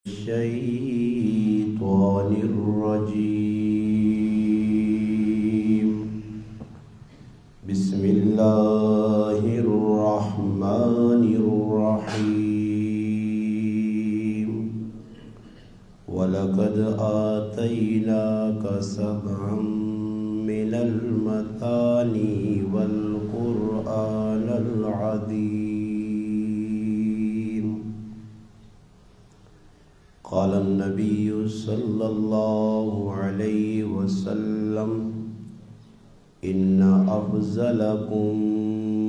الشيطان الرجيم. بسم الله الرحمن الرحيم. ولقد آتيناك سبعا من المثاني والقرآن العظيم. قال النبي صلى الله عليه وسلم: إن أفضلكم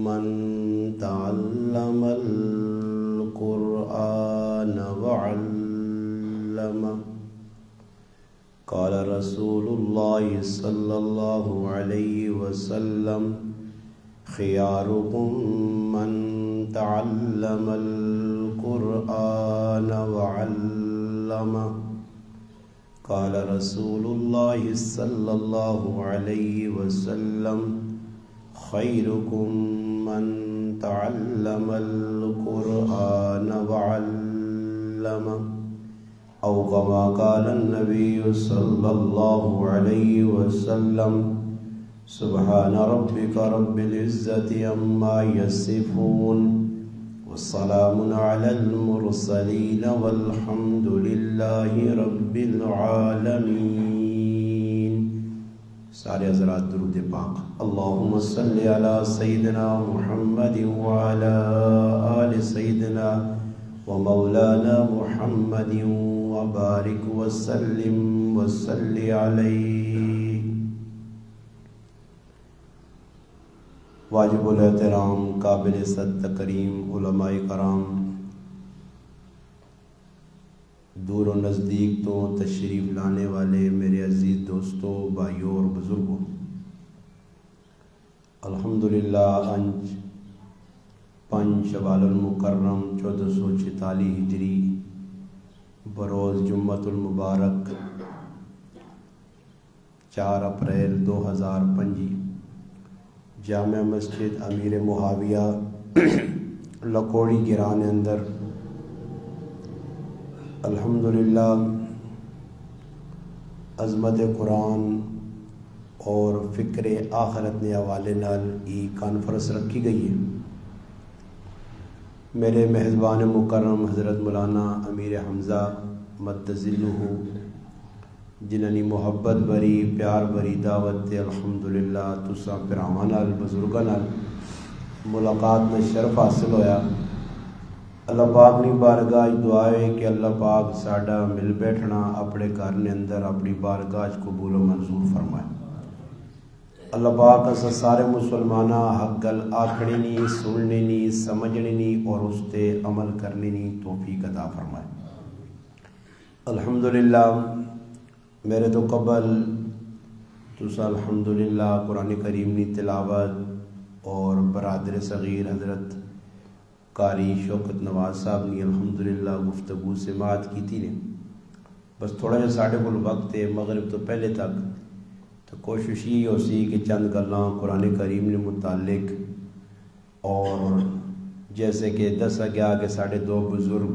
من تعلم القرآن وعلمه. قال رسول الله صلى الله عليه وسلم: خياركم من تعلم القرآن وعلمه. قال رسول الله صلى الله عليه وسلم: خيركم من تعلم القرآن وعلمه. أو كما قال النبي صلى الله عليه وسلم: سبحان ربك رب العزة عما يصفون والسلام على المرسلين والحمد لله رب العالمين. سارے حضرات درود پاک. اللهم صل على سيدنا محمد وعلى آل سيدنا ومولانا محمد وبارك وسلم وصل عليه. واجب الاحترام قابل صد تکریم علماء کرام، دور و نزدیک تو تشریف لانے والے میرے عزیز دوستوں، بھائیوں اور بزرگوں، الحمدللہ انج 5 شوال المکرم 1446 ہجری بروز جمعۃ المبارک 4 اپریل 2025 جامع مسجد امیر معاویہ لکوڑی گران اندر الحمدللہ عظمت قرآن اور فکر آخرت نے حوالے نال ای کانفرنس رکھی گئی ہے. میرے میزبان مکرم حضرت مولانا امیر حمزہ مد ظلہ جنہاں نے محبت بری پیار بری دعوت دے الحمدللہ تساں پراواں نال بزرگاں نال ملاقات میں شرف حاصل ہویا. اللہ پاک نے بارگاہ دعا ہے کہ اللہ پاک ساڈا مل بیٹھنا اپنے گھر نے اندر اپنی بارگاہ قبول و منظور فرمائے. اللہ پاک اساں سارے مسلمانہ حق گل آکھنی نہیں، سننی نہیں، سمجھنی نہیں اور اس تے عمل کرنی نہیں توفیق عطا فرمائے. الحمدللہ میرے تو قبل تسا الحمدللہ قرآن کریم کی تلاوت اور برادر صغیر حضرت قاری شوکت نواز صاحب نے الحمدللہ گفتگو سماعت کی تھی نے. بس تھوڑا جا ساڑھے کو وقت ہے مغرب تو پہلے تک، تو کوشش یہ ہو سی کہ چند گلاں قرآن کریم نے متعلق، اور جیسے کہ دسا گیا کہ ساڑھے 2 بزرگ،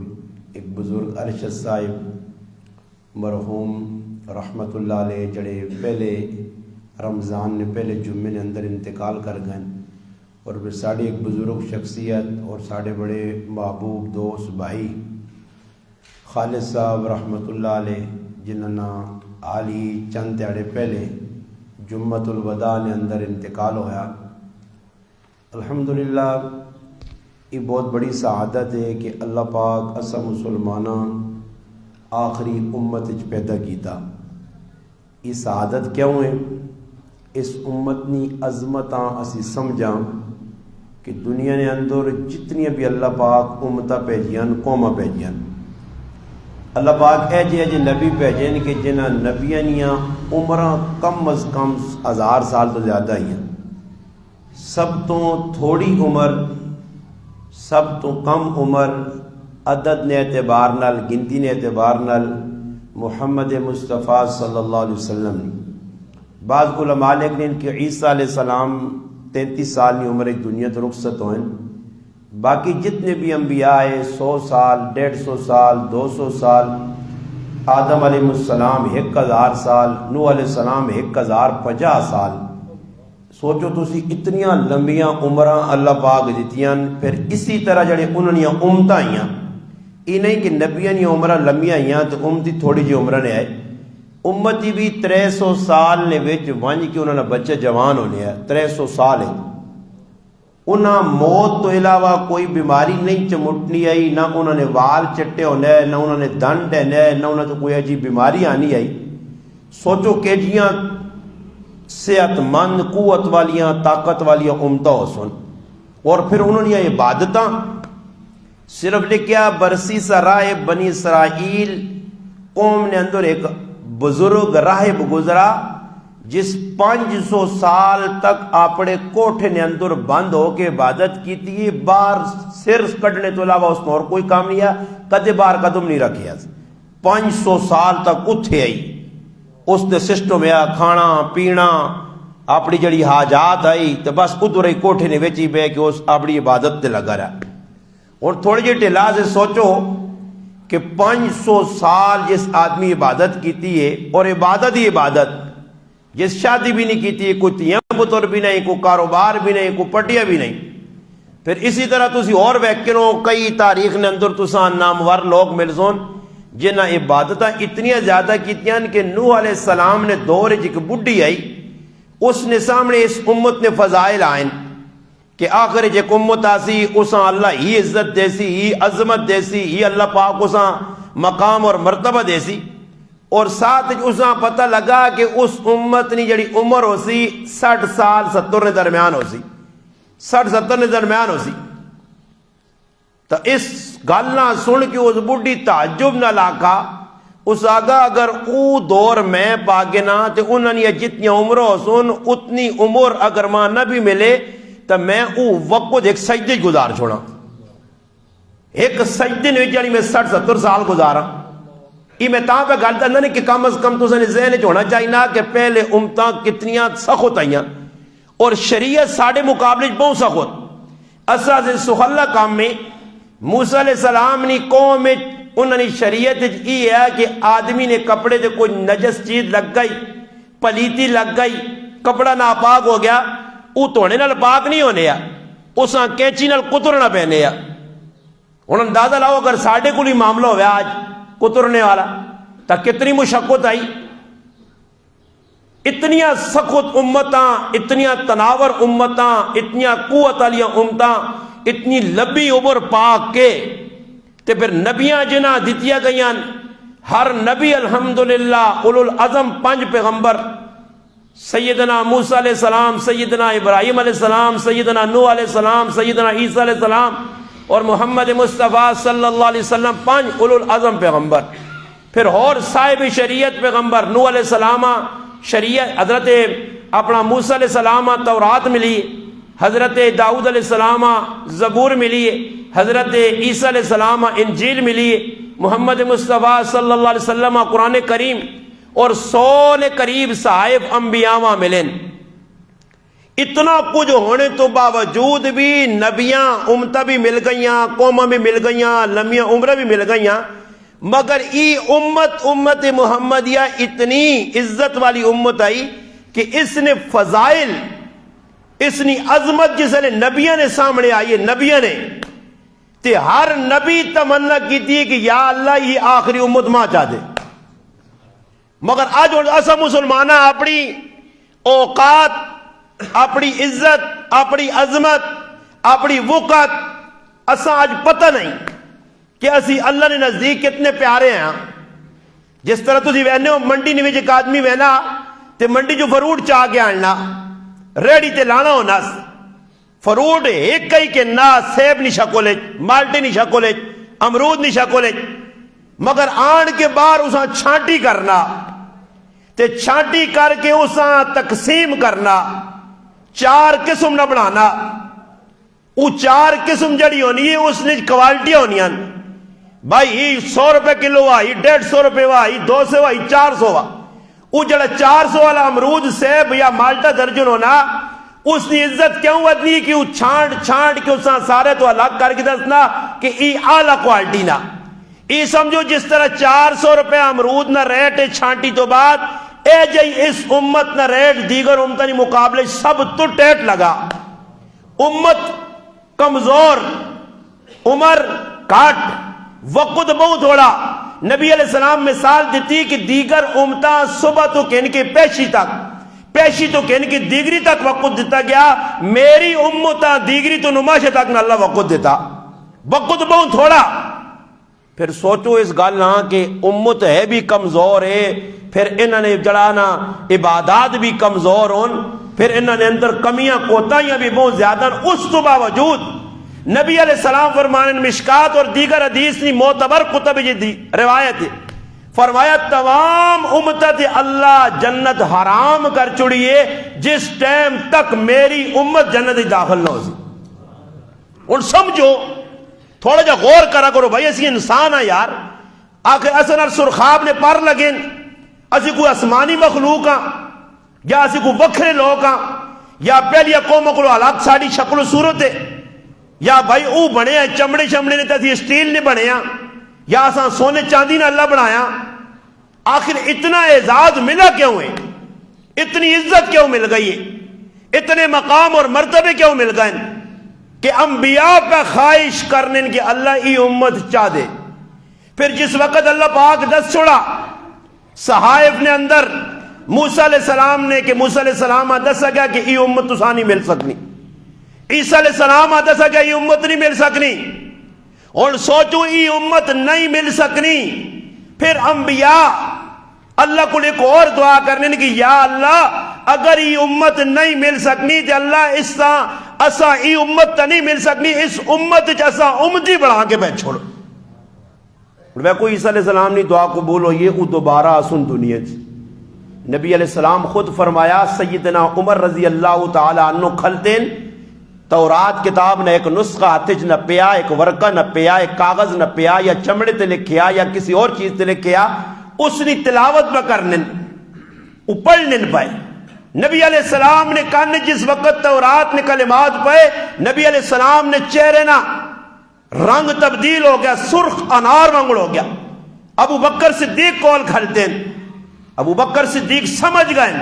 ایک بزرگ ارشد صاحب مرحوم رحمت اللہ علیہ جڑے پہلے رمضان نے پہلے جمعے نے اندر انتقال کر گئے، اور پھر ساڑھے ایک بزرگ شخصیت اور ساڑھے بڑے محبوب دوست بھائی خالد صاحب رحمت اللہ علیہ جنہاں عالی چند دیہڑے پہلے جمعۃ الوداع نے اندر انتقال ہویا. الحمدللہ یہ بہت بڑی سعادت ہے کہ اللہ پاک اسا مسلمانہ آخری امت پیدا کیتا. یہ سعادت کیوں ہے؟ اس امت نی عظمتاں اسی سمجھاں کہ دنیا نے اندر جتنی بھی اللہ پاک امتاں بھیجیاں قوماں بھیجیاں، اللہ پاک اے جے نبی بھیجن کہ جنہاں نبیاں نیاں عمراں کم از کم 1000 سال تو زیادہ ہی ہیں. سب تو تھوڑی عمر، سب تو کم عمر عدد نے اعتبار نال، گنتی نے اعتبار نال محمد مصطفیٰ صلی اللہ علیہ وسلم نے بعض علماء لکھنے ان کہ عیسیٰ علیہ السلام 33 سال کی عمر ایک دنیا تو رخصت ہوئیں، باقی جتنے بھی انبیاء آئے 100 سال 150 سال 200 سال، آدم علیہ السلام 1000 سال، نوح علیہ السلام 1050 سال۔ سوچو تسی اتنیاں لمبیاں عمراں اللہ پاک دیتیاں۔ پھر اسی طرح جڑے انہوں نے امتاں آئیاں، یہ نہیں کہ نبیاں نے عمراں لمبیاں آئیاں تو امتی تھوڑی جی عمرہ نے آئے، امتی بھی 300 سال نے وچ ونج کے انہوں نے بچے جوان ہونے ہیں، 300 سال ہے۔ انہاں موت تو علاوہ کوئی بیماری نہیں چمٹنی آئی، نہ انہوں نے وال چٹے ہونے، نہ انہوں نے دند ہے، نہ انہوں نے کوئی عجیب بیماری آنی آئی۔ سوچو کہ جیاں صحت مند قوت والیاں طاقت والیاں امتہ ہو سن، اور پھر انہوں نے عبادتاں صرف لکھیا برسی سرائے بنی اسرائیل قوم نے اندر ایک بزرگ راہب گزرا جس 500 سال تک اپنے کوٹھے نے اندر بند ہو کے عبادت کی تھی، باہر سر کٹنے تو علاوہ اس میں اور کوئی کام نہیں ہے، کدے باہر قدم نہیں رکھیا، 500 سال تک اتھے آئی، اس نے سسٹم ہے کھانا پینا اپنی جڑی حاجات آئی تو بس ادھر ہی کوٹھے نے ویچی بے کہ اس اپنی عبادت تے لگا رہا۔ اور تھوڑی جی ٹھلا سے سوچو کہ 500 سال جس آدمی عبادت کیتی ہے، اور عبادت ہی عبادت، جس شادی بھی نہیں کیتی ہے، کوئی تیاں پتر بھی نہیں، کوئی کاروبار بھی نہیں، کوئی پٹیا بھی نہیں۔ پھر اسی طرح تسی اور ویکروں کئی تاریخ نے اندر تساں نامور لوگ مل سون جنہ عبادتاں اتنی زیادہ کیتیاں کہ نوح علیہ السلام نے دور ایک بڈھی آئی، اس نے سامنے اس امت نے فضائل آئیں کہ آخر ایک امت آسی اساں اللہ ہی عزت دیسی، ہی عظمت دیسی، ہی اللہ پاک اساں مقام اور مرتبہ دیسی، اور ساتھ اساں پتہ لگا کہ اس امت نے جڑی عمر ہو سی 60 سال 70 نے درمیان ہو سی، 60-70 نے درمیان ہو سی۔ تو اس گلنا سن کے اس بڈھی تعجب نہ لاکا، اس آگا اگر او دور میں پاگنا تو انہوں نے جتنی عمر ہو سن اتنی عمر اگر ماں نہ بھی ملے تو میں او وقت ایک سجدے گزار چھوڑا، ایک سجدے نے جانی میں 60-70 سال گزارا۔ یہ میں تاں پہ گلتا نہیں کہ کم از کم تو سنے ذہن ہونا چاہیے نا کہ پہلے امتاں کتنیاں سخت آئیاں، اور شریعت ساڑھے مقابلے بہت سخت۔ اساس سخلہ کام میں موسیٰ علیہ السلام نے قوم میں انہوں نے شریعت یہ ہے کہ آدمی نے کپڑے دے کوئی نجس چیز لگ گئی، پلیتی لگ گئی، کپڑا ناپاک ہو گیا، وہ توڑنے نال پاک نہیں ہونے یا اساں کینچی نال کترنا پہنے یا۔ انہوں نے اندازہ لاؤ اگر ساڑھے کو لی معاملہ ہویا آج کترنے والا تا کتنی مشقت آئی، اتنیاں سخت امتاں، اتنیاں تناور امتاں، اتنیاں قوت والیاں امتاں، اتنی لبی عمر پاک کے تے پھر نبیاں جنہ دیتیا گئیاں، ہر نبی الحمدللہ اولو العظم 5 پیغمبر، سیدنا موسیٰ علیہ السلام، سیدنا ابراہیم علیہ السلام، سیدنا نوح علیہ السلام، سیدنا عیسیٰ علیہ السلام اور محمد مصطفیٰ صلی اللہ علیہ وسلم، 5 اولو العظم پیغمبر۔ پھر اور صاحب شریعت پیغمبر نوح علیہ السلام شریعت، حضرت اپنا موسیٰ علیہ السلام تورات ملی، حضرت داؤد علیہ السلام زبور ملی، حضرت عیسیٰ علیہ السلام انجیل ملی، محمد مصطفیٰ صلی اللہ علیہ وسلم قرآن کریم، اور 100 نے قریب صحائف انبیاء ملیں۔ اتنا کچھ ہونے تو باوجود بھی نبیاں امتہ بھی مل گئیاں، قومہ بھی مل گئیاں، لمیاں عمرہ بھی مل گئیاں، مگر ای امت محمدیہ اتنی عزت والی امت آئی کہ اس نے فضائل، اس نے عظمت جس نے نبیوں نے سامنے آئی ہے، نبیوں نے تے ہر نبی تمنا کی تھی کہ یا اللہ یہ آخری امت ماں چاہ دے، مگر آج ایسا مسلمانہ اپنی اوقات، اپنی عزت، اپنی عظمت، اپنی وقت اساں آج پتہ نہیں کہ اسی اللہ نے نزدیک کتنے پیارے ہیں۔ جس طرح تسی وینے ہو منڈی نے ایک آدمی وینا تے منڈی جو فروٹ چاہ کے آنا ریڑی تے لانا ہونا، فروٹ ایک کئی کے نا سیب نہیں شکولے، مالٹے نہیں شکولے، امرود نہیں شکولے، مگر آن کے بعد اساں چھانٹی کرنا تے چھانٹی کر کے اساں تقسیم کرنا، 4 قسم نہ بنانا، وہ 4 قسم جڑی ہونی ہے اس نے کوالٹیاں ہونی ہیں، بھائی 100 روپے کلو آئی، 150 روپے آئی، 200 آئی، 400 آئی، وہ جڑا 400 والا امرود سیب یا مالٹا درجن ہونا اس نے عزت کیوں ودنی کہ وہ چھانٹ کے اس سارے تو الگ کر کے دسنا کہ ای اعلی کوالٹی نہ ای سمجھو جس طرح 400 روپے امرود نہ ریٹ چھانٹی تو بعد اے جئی اس امت نہ ریٹ دیگر امتنی مقابلے سب تو ٹیٹ لگا. امت کمزور، عمر کاٹ، وقت بہت تھوڑا. نبی علیہ السلام مثال دیتی کہ دیگر امتاں صبح تو کہن کے پیشی تو کہن کے دیگری تک وقت دیتا گیا، میری امتاں دیگری تو نماشے تک نہ اللہ وقت دیتا، وقت بہت تھوڑا. پھر سوچو اس گل نہ کہ امت ہے بھی کمزور ہے، پھر انہوں نے جڑانا عبادات بھی کمزور ہون، پھر انہوں نے اندر کمیاں کوتاہیاں بھی بہت زیادہ. اس تو باوجود نبی علیہ السلام فرمانے مشکات اور دیگر حدیث نہیں معتبر کتب جدی روایت ہے، فرمایا تمام امت اللہ جنت حرام کر چڑیے جس ٹائم تک میری امت جنت داخل نہ ہو سی. اور سمجھو تھوڑا جا غور کرا کرو بھائی، اسی انسان ہیں یار. آخر اصل سرخاب نے پر لگے اسی کوئی آسمانی مخلوق ہاں یا اسی کوئی وکھرے لوگ ہاں یا پہلی قوموں کو الگ ساری شکل و صورت ہے یا بھائی او بنے ہیں چمڑے شمڑے نے تے اسٹیل نے بنے ہیں یا اساں سونے چاندی نے اللہ بنایا. آخر اتنا اعزاز ملا کیوں ہے، اتنی عزت کیوں مل گئی ہے، اتنے مقام اور مرتبے کیوں مل گئے کہ انبیاء کا خواہش کرنے کہ اللہ ای امت چاہ دے. پھر جس وقت اللہ پاک دس چھوڑا صحائف نے اندر موسیٰ علیہ السلام نے کہ موسیٰ علیہ السلام دسا گیا کہ ای امت تساں نہیں مل سکنی، عیسیٰ علیہ السلام دسا گیا ای امت نہیں مل سکنی. اور سوچو ای امت نہیں مل سکنی، پھر انبیاء اللہ کو ایک اور دعا کرنے کہ یا اللہ اگر ای امت نہیں مل سکنی تو اللہ اس طرح اسا ای امت تا نہیں مل سکنی، اس امت اسا امتی بڑھا کے بیٹھ چھوڑو. وہ کوئی عیسیٰ علیہ السلام نے دعا قبول ہوئی ہے وہ دوبارہ آسن دنیا تھی. نبی علیہ السلام خود فرمایا سیدنا عمر رضی اللہ تعالی عنہ کھلتین تورات کتاب نے ایک نسخہ ہاتھ نہ پیا، ایک ورقہ نہ پیا، ایک کاغذ نہ پیا یا چمڑے تے لکھیا یا کسی اور چیز تے لکھیا، اس نے تلاوت نہ کرنے پڑھنے پائے. نبی علیہ السلام نے کہا جس وقت تورات نے کلمات پڑھے نبی علیہ السلام نے چہرے نہ رنگ تبدیل ہو گیا، سرخ انار وانگڑ ہو گیا. ابو بکر صدیق کول کھلتے ہیں، ابو بکر صدیق سمجھ گئے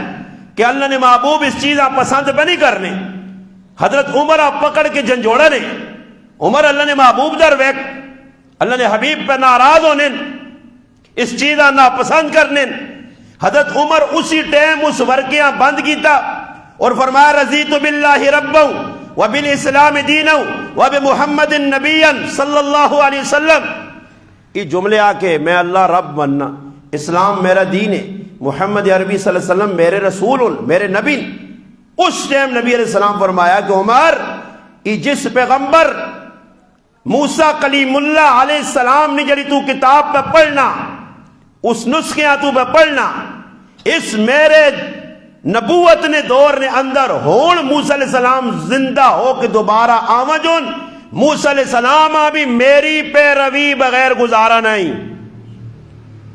کہ اللہ نے محبوب اس چیز آپ پسند بنی کرنے. حضرت عمر آپ پکڑ کے جھنجھوڑا نے، عمر اللہ نے محبوب در ویک اللہ نے حبیب پہ ناراض ہونے اس چیز نہ پسند کرنے. حضرت عمر اسی ٹائم اس ورقیاں بند کیتا اور فرمایا رضیت باللہ ربا وبالاسلام دینا وبمحمد نبیا صلی اللہ علیہ وسلم. یہ جملے آ کے میں اللہ رب مننا، اسلام میرا دین ہے، محمد عربی صلی اللہ علیہ وسلم میرے رسول میرے نبی. اس ٹائم نبی علیہ السلام فرمایا کہ عمر یہ جس پیغمبر موسیٰ کلیم اللہ علیہ السلام نے جڑی تو کتاب پہ پڑھنا اس نسخیاں تو پہ پڑھنا اس میرے نبوت نے دور نے اندر ہون موسیٰ علیہ السلام زندہ ہو کے دوبارہ آمجن موسیٰ علیہ السلام بھی میری پیروی بغیر گزارا نہیں.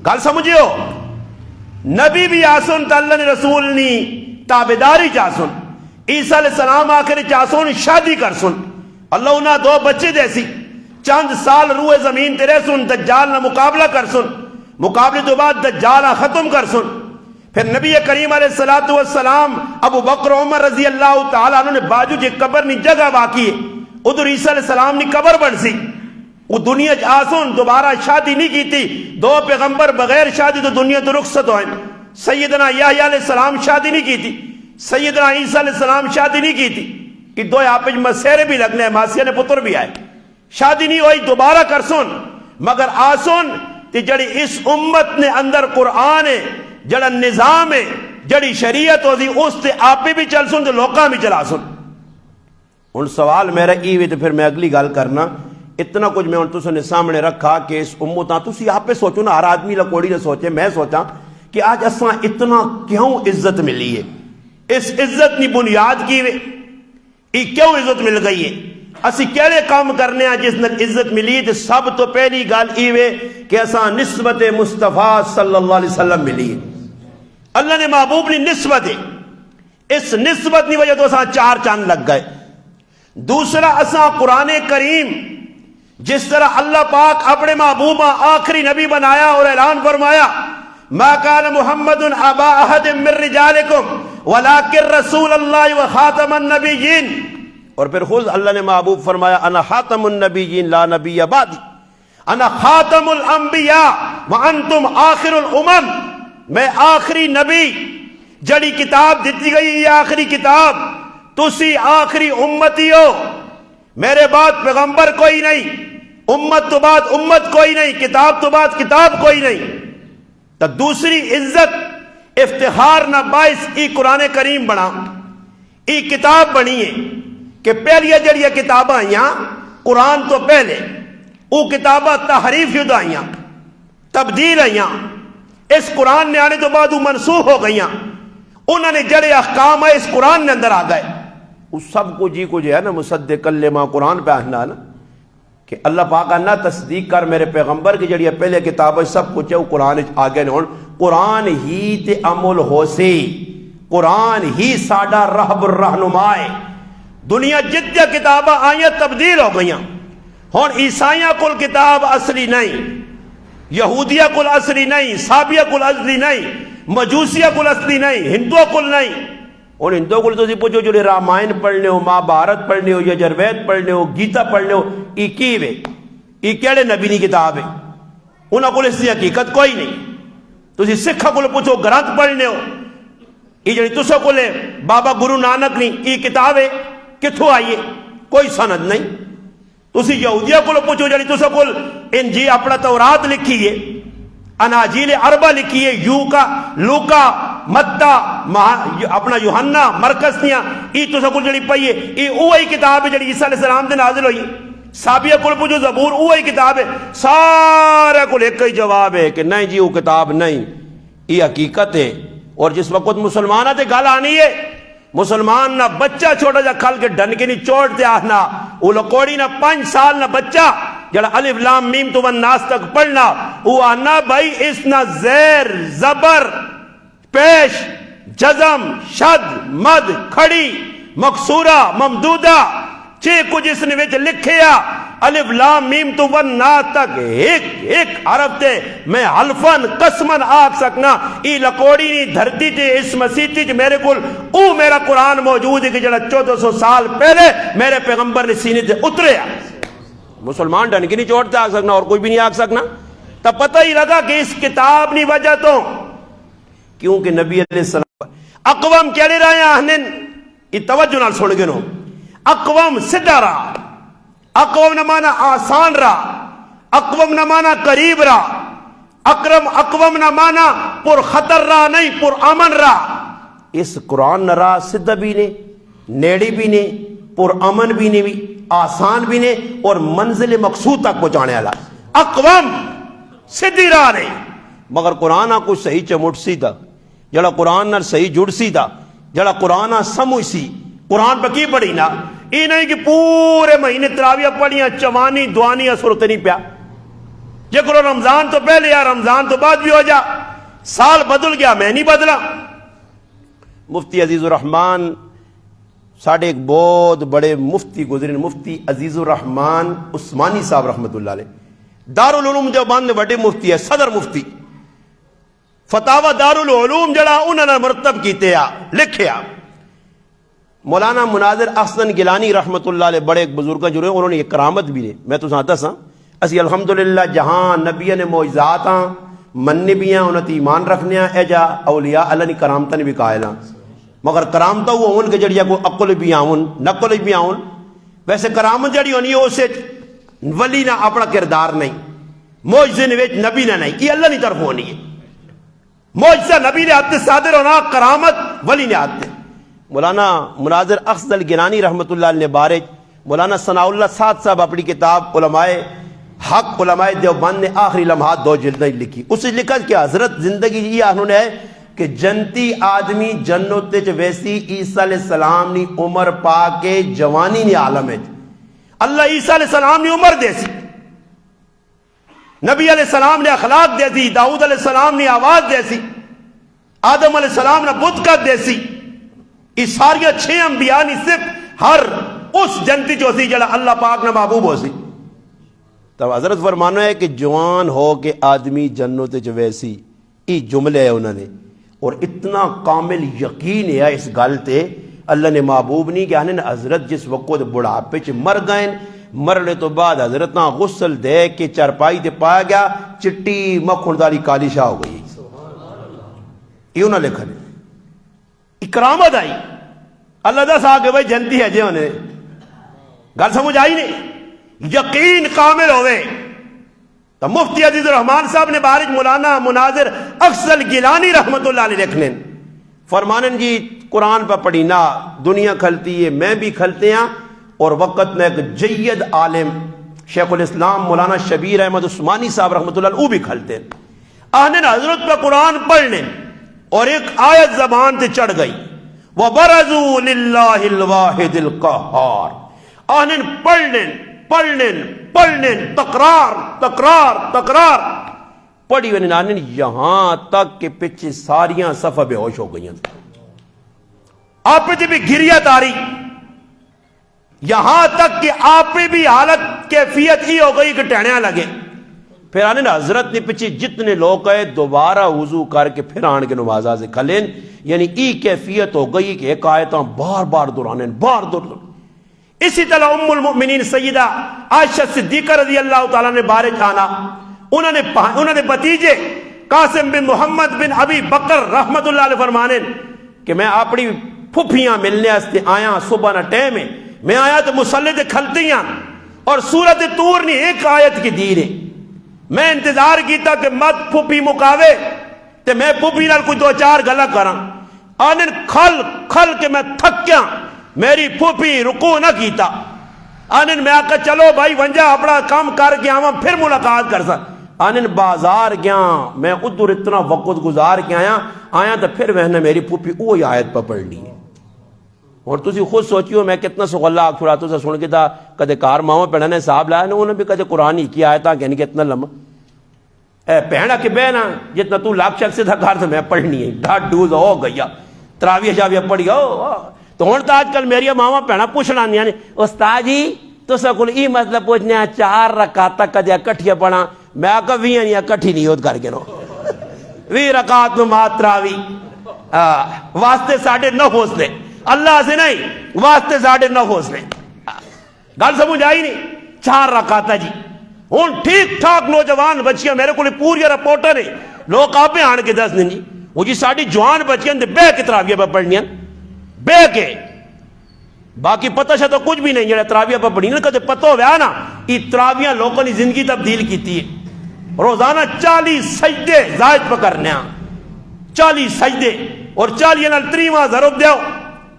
گل سمجھو نبی بھی آسن تا اللہ نے رسول نی تابداری چاسن. عیسیٰ علیہ السلام آخر چاسن شادی کر سن، اللہ انہاں دو بچے دیسی چند سال روح زمین تیرے سن دجال نہ مقابلہ کر سن، مقابلے تو بعد دجال ختم کر سن. پھر نبی کریم علیہ السلام ابو بکر عمر رضی اللہ تعالیٰ عنہ نے باجو جے قبر نی جگہ باقی ہے ادھر عیسیٰ علیہ السلام نی قبر بن سی. وہ دنیا آسن دوبارہ شادی نہیں کی تھی، دو پیغمبر بغیر شادی تو دنیا تو رخصت ہوئے. سیدنا یحییٰ علیہ السلام شادی نہیں کی تھی، سیدنا عیسیٰ علیہ السلام شادی نہیں کی تھی کہ دو آپ مسیرے بھی لگنے ماسیہ نے پتر بھی آئے، شادی نہیں ہوئی دوبارہ کر سن. مگر آسن تی جڑی اس امت نے اندر قرآن ہے جڑا نظام ہے جڑی شریعت ہوتی اس تے آپ بھی چل سن تو لوکاں بھی چلا سن. ان سوال میرا ای وی تو پھر میں اگلی گل کرنا اتنا کچھ میں ان تو نے سامنے رکھا کہ اس امتاں تسی آپ پہ سوچو نا، ہر آدمی لکوڑی نے سوچے، میں سوچا کہ آج اساں اتنا کیوں عزت ملی ہے، اس عزت نی بنیاد کی وے کیوں عزت مل گئی ہے، اسی کیڑے کام کرنے ہیں جس نے عزت ملی. تو سب تو پہلی گل ای وے کہ اساں نسبت مصطفیٰ صلی اللہ علیہ وسلم ملی ہے. اللہ نے محبوب نے نسبت ہے، اس نسبت کی وجہ تو اساں چار چاند لگ گئے۔ دوسرا اساں قرآن کریم جس طرح اللہ پاک اپنے محبوب آخری نبی بنایا اور اعلان فرمایا ما کان محمد ابا احد من رجالکم ولکن رسول اللہ وخاتم النبیین، اور پھر خود اللہ نے محبوب فرمایا انا خاتم النبیین لا نبی بعدی، انا خاتم الانبیاء وانتم آخر الامم، میں آخری نبی، جڑی کتاب دیتی گئی یہ آخری کتاب، تسی آخری امتی ہو، میرے بعد پیغمبر کوئی نہیں، امت تو بعد امت کوئی نہیں، کتاب تو بعد کتاب کوئی نہیں۔ تو دوسری عزت افتخار نہ باعث ای قرآن کریم بنا، ای کتاب بنی ہے کہ پہلی جڑی کتاباں آئیاں قرآن تو پہلے، وہ کتاباں تحریف یدہ آئیاں، تبدیل آئیاں، اس قرآن نے آنے تو بعد وہ منسوخ ہو گئیاں، انہوں نے جڑے احکام ہے اس قرآن نے اندر آ گئے، وہ سب کو جی کو جو ہے نا مصدق لما قرآن پہ آنا نا کہ اللہ پاک آنا تصدیق کر میرے پیغمبر کی جڑی پہلے کتاب ہے سب کچھ ہے وہ قرآن آگے نہیں، قرآن ہی تے عمل ہو سی، قرآن ہی ساڈا رہب رہنما ہے۔ دنیا جتیا کتاباں آئیاں تبدیل ہو گئیاں، ہن عیسائیاں کل کتاب اصلی نہیں، یہودیہ کل اصلی نہیں، سابیہ کل اصلی نہیں، مجوسیہ کل اصلی نہیں، ہندوہ کل نہیں۔ اور ہندوہ کل تو پوچھو جو رامائن پڑھنے ہو، ماں بھارت پڑھنے ہو، یجروید پڑھنے ہو، گیتا پڑھنے ہو، ای کیوے ای کیڑے نبی نی کتاب ہے، انہاں کل اس کی حقیقت کوئی نہیں۔ تسی سکھا کل پوچھو گرنتھ پڑھنے ہو، ای جڑی تسا کل بابا گرو نانک نی ای کتاب ہے کتھوں آئیے، کوئی سند نہیں۔ تسی یہودیہ کل پوچھو جڑی تسا کل انجیل اپنا تورات لکھی ہے، اناجیل اربع لکھی ہے، لوکا متا اپنا یوحنا مرکز نیاں ای تسا کل جڑی پئی ہے ای اوہی کتاب ہے جڑی عیسیٰ علیہ السلام دے نازل ہوئی۔ سابیہ کل پوچھو زبور اوہی کتاب ہے، سارے کل ایک ہی جواب ہے کہ نہیں جی وہ کتاب نہیں، یہ حقیقت ہے۔ اور جس وقت مسلمانہ تے گل آنی ہے، مسلمان نہ بچہ چھوٹا جا کھل کے ڈنکے نہیں چوڑتے آنا، وہ لکوڑی نہ 5 سال نہ بچہ جڑا الف لام میم تو والناس تک پڑھنا، وہ آنا بھائی اس نہ زیر زبر پیش جزم شد مد کھڑی مقصورہ ممدودہ چے کچھ اس نے وچ لکھیا الف لام میم تو والناس تک ایک عرب تے میں حلفن قسمن آکھ سکنا ای لکوڑی نی دھرتی تے اس مسیحی تے میرے کل او میرا قرآن موجود ہے کہ جڑا 1400 سال پہلے میرے پیغمبر نے سینے تے اترے۔ مسلمان ڈنکی نہیں چوڑتے آکھ سکنا اور کوئی بھی نہیں آکھ سکنا۔ تب پتہ ہی لگا کہ اس کتاب نی وجہ تو کیونکہ نبی علیہ السلام اقوام کیڑے رہے ہیں آہنن ای توجہ نال سن گنو، اقوام سدھا رہا، اقوام نہ مانا آسان رہا، اقوام نہ مانا قریب رہا، اقوام نہ مانا پر خطر رہا نہیں پر امن رہا۔ اس قرآن نہ رہا سدھا بھی نہیں، نیڑی بھی نہیں، پر امن بھی نہیں، بھی آسان بھی نہیں، اور منزل مقصود تک پہنچانے والا اقوام سدھی راہ نہیں۔ مگر قرآن کو صحیح چمٹ سی تھا، جڑا قرآن نہ صحیح جڑ سی تھا، جڑا قرآن سمجھ سی، قرآن پہ کی پڑھی نا، یہ نہیں کہ پورے مہینے تراویہ پڑھیاں چوانی دوانی صورت نہیں پیا، جے کرو رمضان تو پہلے یا رمضان تو بعد بھی ہو جا، سال بدل گیا میں نہیں بدلا۔ مفتی عزیز الرحمن ساڑھے ایک بہت بڑے مفتی گزرے، مفتی عزیز الرحمن عثمانی صاحب رحمت اللہ علیہ، دارالعلوم دیوبند دے بڑے مفتی ہے، صدر مفتی، فتاوی دارالعلوم جڑا انہوں نے مرتب کیتے آ لکھیا۔ مولانا مناظر احسن گیلانی رحمت اللہ علیہ بڑے ایک بزرگاں جو رہے انہوں نے ایک کرامت بھی نے، میں تو ساتھ سا اسی الحمدللہ جہاں نبی نے معجزات ہاں مننے بھی ہیں انہوں نے ایمان رکھنے ہیں، اے جا اولیاء اللہ نے کرامتہ نے بھی قائل ہاں، مگر کرامتہ وہ ان کے جڑیا کو عقل بھی آؤن نقل بھی آؤن، ویسے کرامت جڑی ہونی ہے اسے ولی نہ اپنا کردار نہیں، معجزے نے نبی نہ نہیں، یہ اللہ نے طرف ہونی ہے، معجزہ نبی نے ہاتھ صادر ہونا، کرامت ولی نے ہاتھ۔ مولانا مناظر احسن گیلانی رحمت اللہ علیہ بارج مولانا ثناء اللہ سعد صاحب اپنی کتاب علماء حق علماء دیوبند نے آخری لمحات 2 جلدیں لکھی، اسے لکھا کہ حضرت زندگی یہ انہوں نے ہے کہ جنتی آدمی جنت وچ ویسی عیسیٰ علیہ السلام نی عمر پا کے جوانی نی عالم ہے، اللہ عیسیٰ علیہ السلام نی عمر دے سی، نبی علیہ السلام نے اخلاق دے سی، داؤد علیہ السلام نے آواز دے سی، آدم علیہ السلام نے بت کا دیسی اس ساریاں 6 انبیاء نہیں صرف ہر اس جنتی جو سی جڑا اللہ پاک نے محبوب ہو سی. تو حضرت فرمانا ہے کہ جوان ہو کہ آدمی جنت چ ویسی یہ جملے ہے انہوں نے, اور اتنا کامل یقین ہے اس گل تے اللہ نے محبوب نہیں کہ آنے حضرت جس وقت بڑھاپے چ مر گئے, مرنے تو بعد حضرت نہ غسل دے کے چرپائی تے پایا گیا چٹی مکھن داری کالی شاہ ہو گئی. یہ انہوں نے لکھا ہے اکرامت آئی اللہ دا سا کہ بھائی جنتی ہے جی انہیں گل سمجھ آئی نہیں, یقین کامل ہوئے. تو مفتی عزیز الرحمان صاحب نے بارج مولانا مناظر افضل گیلانی رحمت اللہ علیہ لکھنے فرمانن جی قرآن پہ پڑھی نا دنیا کھلتی ہے میں بھی کھلتے ہیں, اور وقت میں ایک جید عالم شیخ الاسلام مولانا شبیر احمد عثمانی صاحب رحمت اللہ علیہ وہ بھی کھلتے ہیں. آنے حضرت پہ قرآن پڑھنے اور ایک آیت زبان تے چڑھ گئی وَبَرَزُوا لِلَّهِ الْوَاحِدِ الْقَهَّارِ, آنے پڑھنے تکرار پڑھی ہوئی نانن یہاں تک کہ پیچھے ساریاں صفحہ بے ہوش ہو گئی ہیں. آپ پہ بھی گریا تاری یہاں تک کہ آپ پہ بھی حالت کیفیت ہی ہو گئی کہ ٹہنیاں لگے. پھر آنے نا حضرت نے پیچھے جتنے لوگ گئے دوبارہ وضو کر کے پھر آن کے نمازہ سے کھلین, یعنی ای کیفیت ہو گئی کہ ایک آیتاں بار بار دورانیں بار دور. اسی طرح ام المؤمنین سیدہ عائشہ صدیقہ رضی اللہ تعالیٰ نے بارے جانا, انہوں نے بتیجے قاسم بن محمد بن ابی بکر رحمت اللہ علیہ فرمانے کہ میں اپنی پھپھیاں ملنے استے آیا صبح نہ ٹیم ہے, میں آیا تو مسلح تے کھلتیاں اور سورت طور نے ایک آیت کی دیر ہے. میں انتظار کیتا کہ مت پھپھی مکاوے تے میں پھپھی نال کوئی 2-4 گلا کراں. آنن کھل کے میں تھکیاں, میری پھپھی رکوع نہ کیتا. آنن میں آکا چلو بھائی ونجا اپنا کام کر کے آواں پھر ملاقات کر سا. آنن بازار گیا میں ادھر اتنا وقت گزار کے آیا تو پھر میں نے میری پھپھی وہی آیت پہ پڑھ لی ہے. اور تسی خود سوچیو میں کتنا سغلہ آخراتوں سے سن کے تھا کدے کار ماما پڑھنے نے صاحب لایا نا انہوں نے بھی کدے قرآن ہی کی آیتاں کہنے کہ اتنا لمحہ اے پہنا کہ بہنا جتنا تو لاکھ شخص سے تھا کار تو میں پڑھنی ہے ڈھاٹ ڈوز ہو گیا تراویح شاویہ پڑھی ہو. تو ہوں تو آج کل میری ماما پہنا پوچھنا نہیں استاد جی تو سکول ای مطلب پوچھنے 4 رکعت کدے کٹھیا پڑھا, میں آکا 20 نہیں کٹھی نہیں ہوت کر کے نو 20 رکعت نو ماتراوی واسطے 9.5 حوصلے اللہ سے نہیں واسطے 9.5 حوصلے. گل سمجھ آئی نہیں 4 رکعت جی ہوں ٹھیک ٹھاک نوجوان بچیاں میرے کو پوری رپورٹر نے لوگ آپ آن کے دس دیں جی وہ جی ساری جوان بچیاں بہ کے تراویح پہ پڑھنی بہ کے, باقی پتہ شا تو کچھ بھی نہیں جڑا تراویح پہ پڑھی نا کدے پتہ ہوا نا یہ تراویح لوگوں نے زندگی تبدیل کیتی ہے. روزانہ 40 سجدے زائد پہ کرنے 40 سجدے اور 40 نال 30 ضرب دیو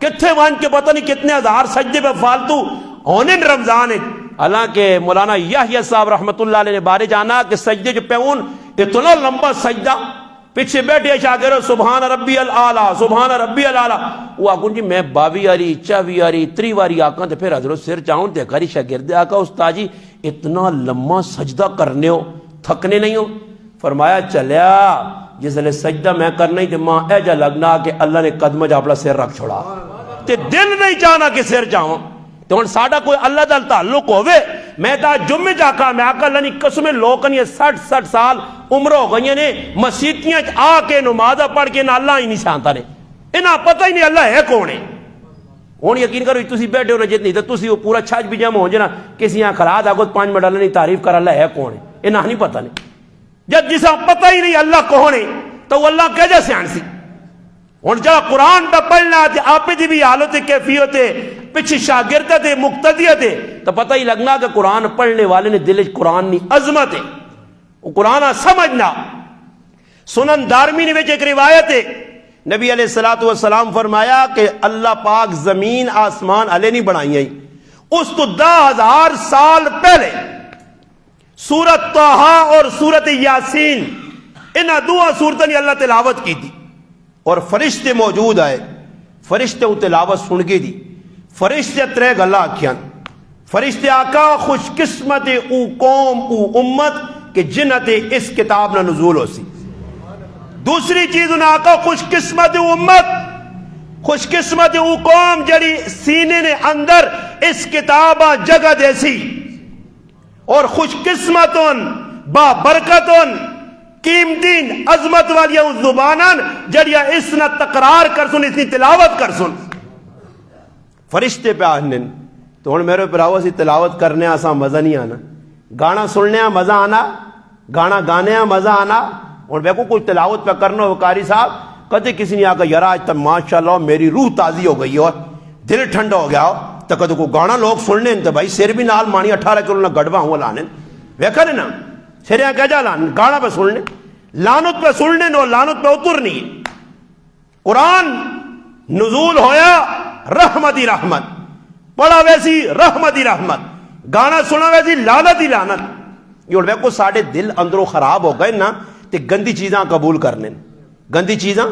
کتھے وان کے پتہ نہیں کتنے ہزار سجدے پہ فالتو ہونے رمضان ہے. حالانکہ مولانا یحییٰ صاحب رحمت اللہ علیہ نے بارے جانا کہ سجدے جو پیون اتنا لمبا سجدہ پیچھے بیٹھے شاگرد سبحان ربی العالیٰ سبحان ربی العالیٰ وہ آگون جی میں 22 واری 24 واری 30 واری آکاں تو پھر حضرت سر چاہوں دیکھا رہی شاگرد آکا استاد جی اتنا لمبا سجدہ کرنے ہو تھکنے نہیں ہو. فرمایا چلیا جس لئے سجدہ میں کرنا ہی تو ماں ایجا لگنا کہ اللہ نے قدم جا اپنا سر رکھ چھوڑا تے دل نہیں چاہنا کہ سر چاہوں. تو ان ساڑھا کوئی اللہ دل تعلق ہوئے میں تا جمعہ جاکا میں آکا اللہ نہیں قسم لوگوں نے 60 سال عمر ہو گئی نے مسیتیاں آ کے نمازہ پڑھ کے نہ اللہ ہی نہیں سانتا نے انہاں پتہ ہی نہیں اللہ ہے کون ہے. ہوں یقین کرو تسی بیٹھے ہو نا جتنی تو تسی وہ پورا چھاج بھی جمع ہو جانا کسی یہاں خلاد آگو 5 منٹ اللہ نہیں تعریف کر اللہ ہے کون ہے انہاں نہیں پتہ نہیں. جب جسا پتہ ہی نہیں اللہ کون ہے تو وہ اللہ کہہ جا سیان سی. ہوں جب قرآن پہ پڑھنا تھے آپ دی بھی حالت کیفیت پیچھے شاگرد تھے مقتدیت تھے تو پتہ ہی لگنا کہ قرآن پڑھنے والے نے دل قرآن نہیں عظمت ہے وہ قرآن سمجھنا. سنن دارمی نے ایک روایت ہے نبی علیہ السلام فرمایا کہ اللہ پاک زمین آسمان علیہ نہیں بنائی ہیں اس تو 10,000 سال پہلے سورت طٰہٰ اور سورت یاسین انہاں دعا سورتیں نے اللہ تلاوت کی تھی اور فرشتے موجود آئے فرشتے وہ تلاوت سن کے دی. فرشتے 3 گلا آکھیاں فرشتے آقا خوش قسمت او قوم او امت کہ جنت اس کتاب نہ نزول ہو سی. دوسری چیز انہیں آقا خوش قسمت امت، خوش قسمت وہ قوم جڑی سینے نے اندر اس کتاباں جگہ دیسی، اور خوش قسمتن با برکتن قیمتین عظمت والی زبانن جڑیا اس نہ تقرار کر سن، اس نے تلاوت کر سن۔ فرشتے پہ آنن تو ہن میرے پراؤ سی تلاوت کرنے آسا مزہ نہیں آنا، گانا سننے مزہ آنا، گانا گانے مزہ آنا، اور بیکو کوئی تلاوت پہ کرنا ہو قاری صاحب کدے کسی نے آکا یار آج تک ماشاءاللہ میری روح تازی ہو گئی ہو، دل ٹھنڈا ہو گیا ہو، تو کدے کو گانا لوگ سننے تو بھائی سر بھی نال مانی 18 کلو نہ گڑبا ہوں لانے ویکھا نا سریاں کہہ جا لان گانا پہ سننے لانت پہ سننے نو لانت پہ اترنی۔ قرآن نزول ہویا رحمتی رحمت، پڑھا ویسی رحمتی رحمت، گانا سنا ویسی لعنت ہی لعنت۔ یہ اور کو ساڑھے دل اندروں خراب ہو گئے نا تے گندی چیزاں قبول کرنے، گندی چیزاں۔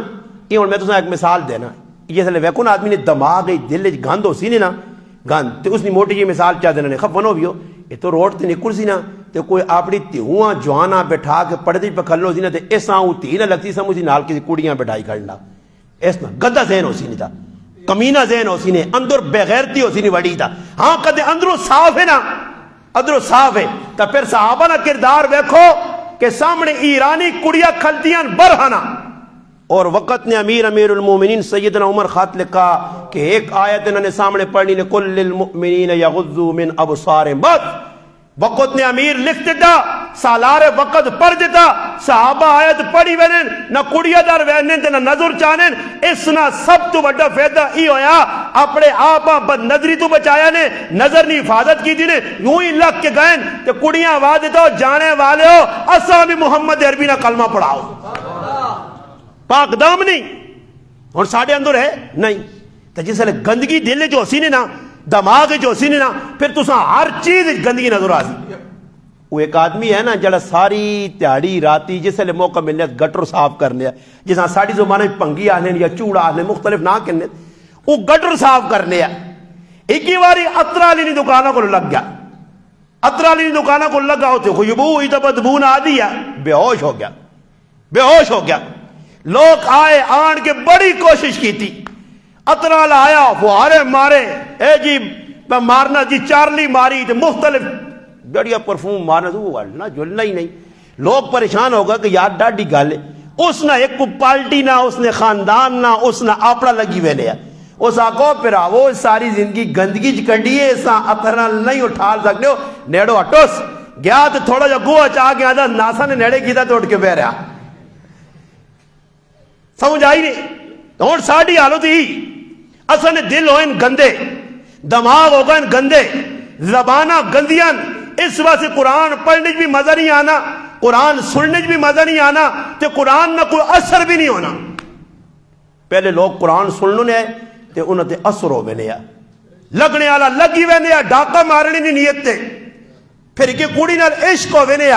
یہ اور میں تو ایک مثال دینا، یہ سلے ویکو نا آدمی نے دماغ دل گند ہو سی نے نا گند تے اس نے موٹی جی مثال چاہ دینا نے خفنو بھی ہو، یہ تو روڈ تے نکل سی نا تے کوئی اپنی تیہواں جوانا بٹھا کے پردے پہ کھلو سی نا تے ایسا ہوں تی نہ لگتی سمجھ سی نال کسی کڑیاں بٹھائی کھڑنا، ایسا گندہ ذہن ہو سی نہیں تھا، کمینہ ذہن ہو سی نے، اندر بغیرتی ہو سی نہیں وڑی تھا۔ ہاں کدے اندروں صاف ہے نا، اندروں صاف ہے تو پھر صحابہ نا کردار ویکھو کہ سامنے ایرانی کڑیاں کھلتیاں برہنا، اور وقت نے امیر المومنین سیدنا عمر خط لکھا کہ ایک آیت انہوں نے سامنے پڑھنی نے کل للمؤمنین یغضوا من ابصارہم، بس وقت نے امیر لکھ دیتا سالار وقت پڑھ دیتا، صحابہ آیت پڑھی وینن نہ کڑیا دار وینن تے نہ نظر چانن، اس نہ سب تو بڑا فائدہ ای ہویا اپنے آپاں بد نظری تو بچایا نے، نظر نہیں حفاظت کی تھی نے، یوں ہی لگ کے گئے تے کڑیاں آواز دیتا جانے والے ہو اساں بھی محمد عربی نہ کلمہ پڑھاؤ، پاک دام نہیں اور ساڑھے اندر ہے نہیں۔ تو جس لئے گندگی دل جو سی نے نا دماغ جو سی نے نا پھر تو ہر چیز گندگی نظر آسی۔ وہ ایک آدمی ہے نا جڑا ساری تیاڑی راتی جس لئے موقع ملنے گٹر صاف کرنے جس ساڑی زبانہ پنگی آنے یا چوڑا آنے مختلف نہ کرنے وہ گٹر صاف کرنے ایک ہی باری اترالی نہیں دکانوں کو لگ گیا، اترالی نہیں دکانوں کو لگا ہوتے خوشبو ہوئی تو بدبو نہ آدھی ہے، بے ہوش ہو گیا، بے ہوش ہو گیا۔ لوگ آئے آن کے بڑی کوشش کی تھی، اترال آیا فوارے مارے اے جی مارنا جی چارلی ماری تھے مختلف بڑیا پرفیوم مارنا تو وہ نہ جلنا ہی نہیں۔ لوگ پریشان ہوگا کہ یار ڈاڈی گالے اس نہ ایک پالٹی نہ اس نے خاندان نہ اس نہ آپڑا لگی ویلے اس آکو پھرا وہ ساری زندگی گندگی چکڑی ہے ایسا اترال نہیں اٹھال سکتے ہو نیڑو ہٹوس گیا تو تھوڑا جا گوہ چاہ گیا تھا ناسا نے نیڑے کی تھا تو اٹھ کے بہ رہا سمجھ آئی نہیں اور ساڑھی حالت ہی اصل دل ہوئن گندے دماغ ہوگا ان گندے زبانہ گندیاں اس واسطے قرآن پڑھنے بھی مزہ نہیں آنا قرآن سننے بھی مزہ نہیں آنا تے قرآن نہ کوئی اثر بھی نہیں ہونا۔ پہلے لوگ قرآن سننے نے تے انہوں تے اثر ہو میں لیا لگنے والا لگی وینے ڈاکہ مارنے نہیں نیت تے پھر کہ کوڑی نال عشق ہو وینے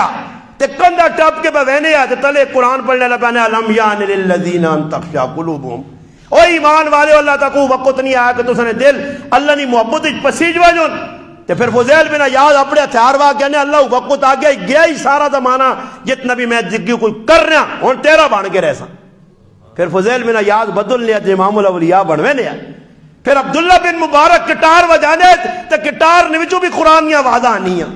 تے کندہ ٹاپ کے بوینے تے تلے قرآن پڑھنے لپانے علم یان للذین ان تخشع قلوبهم او ایمان والے اللہ تکو وقت نہیں آیا کہ تو سنے دل اللہ نے محبت پسیج واجون تے پھر فضیل بن یاد اپنے ہتھیار وا کہنے اللہ وقت آ گیا ہی سارا زمانہ جتنا بھی میں زندگی کوئی کر رہا ہوں تیرا بن کے رہسا پھر فضیل بن یاد بدل لیا تے امام الاولیاء بنوے لیا پھر عبداللہ بن مبارک کٹار وجانے تے کٹار نے وچوں بھی قرآن کی آوازاں آنی ہیں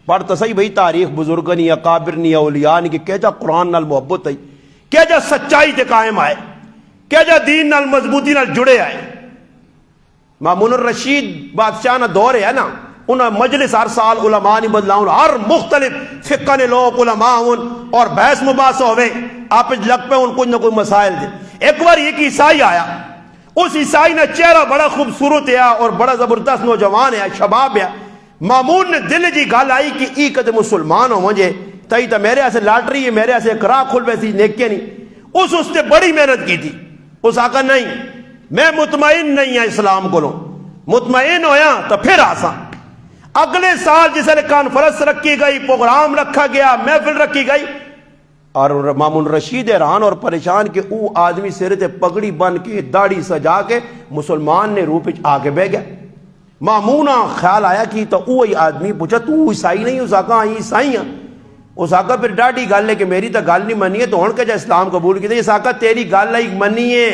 پڑھتا صحیح بھئی تاریخ بزرگنی اکابرنی اولیاء نے کہ جا قرآن نال محبت ہے کہ جا سچائی تے قائم آئے کہ جا دین نال مضبوطی نال جڑے آئے۔ مامون الرشید بادشاہ نہ دور ہے نا انہاں مجلس ہر سال علماء نے بدلاؤں ہر مختلف فقہ نے لوگ علماء ہوں اور بحث مباحث ہوئے آپ لگ پہ ان کوئی نہ کوئی مسائل دے۔ ایک بار ایک عیسائی آیا اس عیسائی نے چہرہ بڑا خوبصورت ہے اور بڑا زبردست نوجوان ہے شباب ہے مامون نے دل جی گال آئی کہ ای کدے مسلمان ہو مجھے تائی تا میرے ایسے لاٹری ہے میرے ایسے کرا کھل ویسی نیکے نہیں اس نے بڑی محنت کی تھی اس آقا نہیں میں مطمئن نہیں ہے اسلام کو لوں مطمئن ہویا تو پھر آسا اگلے سال جسے کانفرنس رکھی گئی پروگرام رکھا گیا محفل رکھی گئی اور مامون رشید حیران اور پریشان کہ او آدمی سر تے پگڑی بن کے داڑھی سجا کے مسلمان نے روپ آگے بہ گیا مامونہ خیال آیا کہ تو وہی آدمی پوچھا تو عیسائی نہیں اس آقا عیسائی ہیں اس آقا پھر ڈاڈی گل ہے کہ میری تو گل نہیں منی ہے تو ہوں کہ جا اسلام قبول کیتے، اس آقا تیری گل ہے منی ہے،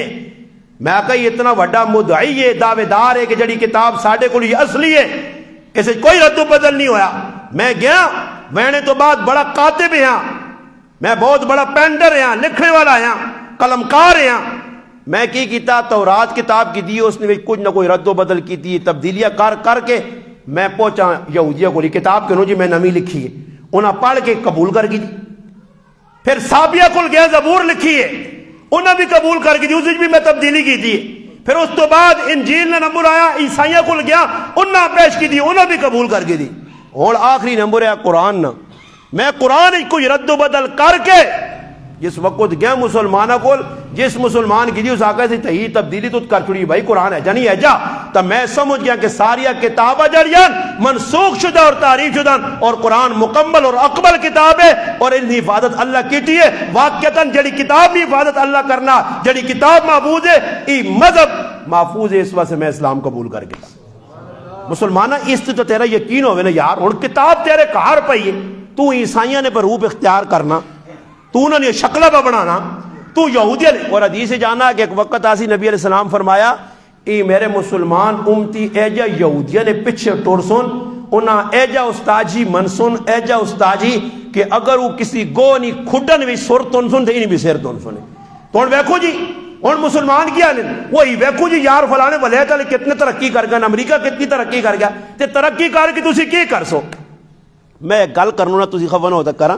میں آقا یہ اتنا وڈا مدعی ہے، دعوے دار ہے کہ جڑی کتاب ساڈے کول یہ اصلی ہے، اسے کوئی رد و بدل نہیں ہویا۔ میں گیا وینے تو بعد بڑا کاتب ہاں، میں بہت بڑا پینڈر ہاں، لکھنے والا ہاں، قلمکار ہاں۔ میں کی کیتا تورات کتاب کی دی، اس نے کچھ نہ کوئی رد و بدل کی دی، تبدیلیاں کر کے میں پہنچا یہودیہ کو کتاب کہ جی میں نمی لکھی ہے، انہاں پڑھ کے قبول کر کی دی۔ پھر صابیہ کو گیا زبور لکھی ہے، انہاں بھی قبول کر کی دی، اس بھی میں تبدیلی کی دی۔ پھر اس تو بعد انجیل نے نمبر آیا، عیسائیہ کو گیا انہاں پیش کی دی، انہاں بھی قبول کر کے دی۔ اور آخری نمبر ہے قرآن نا، میں قرآن کوئی رد و بدل کر کے جس وقت گیا مسلمانہ کو، جس مسلمان کی دی اس آقا سے تحیید تبدیلی تو کر چڑی بھائی قرآن ہے جا نہیں ہے جا، تب میں سمجھ گیا کہ ساریا کتابہ جڑیاں منسوخ شدہ اور تعریف شدہ، اور قرآن مکمل اور اکمل کتاب ہے، اور ان کی حفاظت اللہ کیتی ہے۔ واقعتاً جڑی کتاب کی حفاظت اللہ کرنا، جڑی کتاب محفوظ ہے، ای مذہب محفوظ ہے، اس وجہ سے میں اسلام قبول کر گیا۔ مسلمانہ اس تو تیرا یقین ہوئے نا یار، اور کتاب تیرے کہار پئی ہے، تو عیسائیاں نے پر روپ اختیار کرنا، تو انہوں نے شکلہ پہ بنانا، تو یہودیہ نے۔ اور حدیث سے جانا کہ ایک وقت آسی نبی علیہ السلام فرمایا ای میرے مسلمان امتی ایجا یہودیہ نے پچھے ٹور سن، انہاں ایجا استاجی منسن ایجا استاجی کہ اگر وہ کسی گو نہیں کھڈن بھی سر تن سن دے نہیں بھی سیر تن سنے۔ تو ان ویکھو جی اور مسلمان کیا نہیں وہی ویکھو جی یار فلانے ولیہ تعالی کتنے ترقی کر گیا، امریکہ کتنی ترقی کر گیا، تے ترقی کر کے تسی کی کر سو۔ میں گل کرنوں نا تسی خفا نہ ہوتا کرا،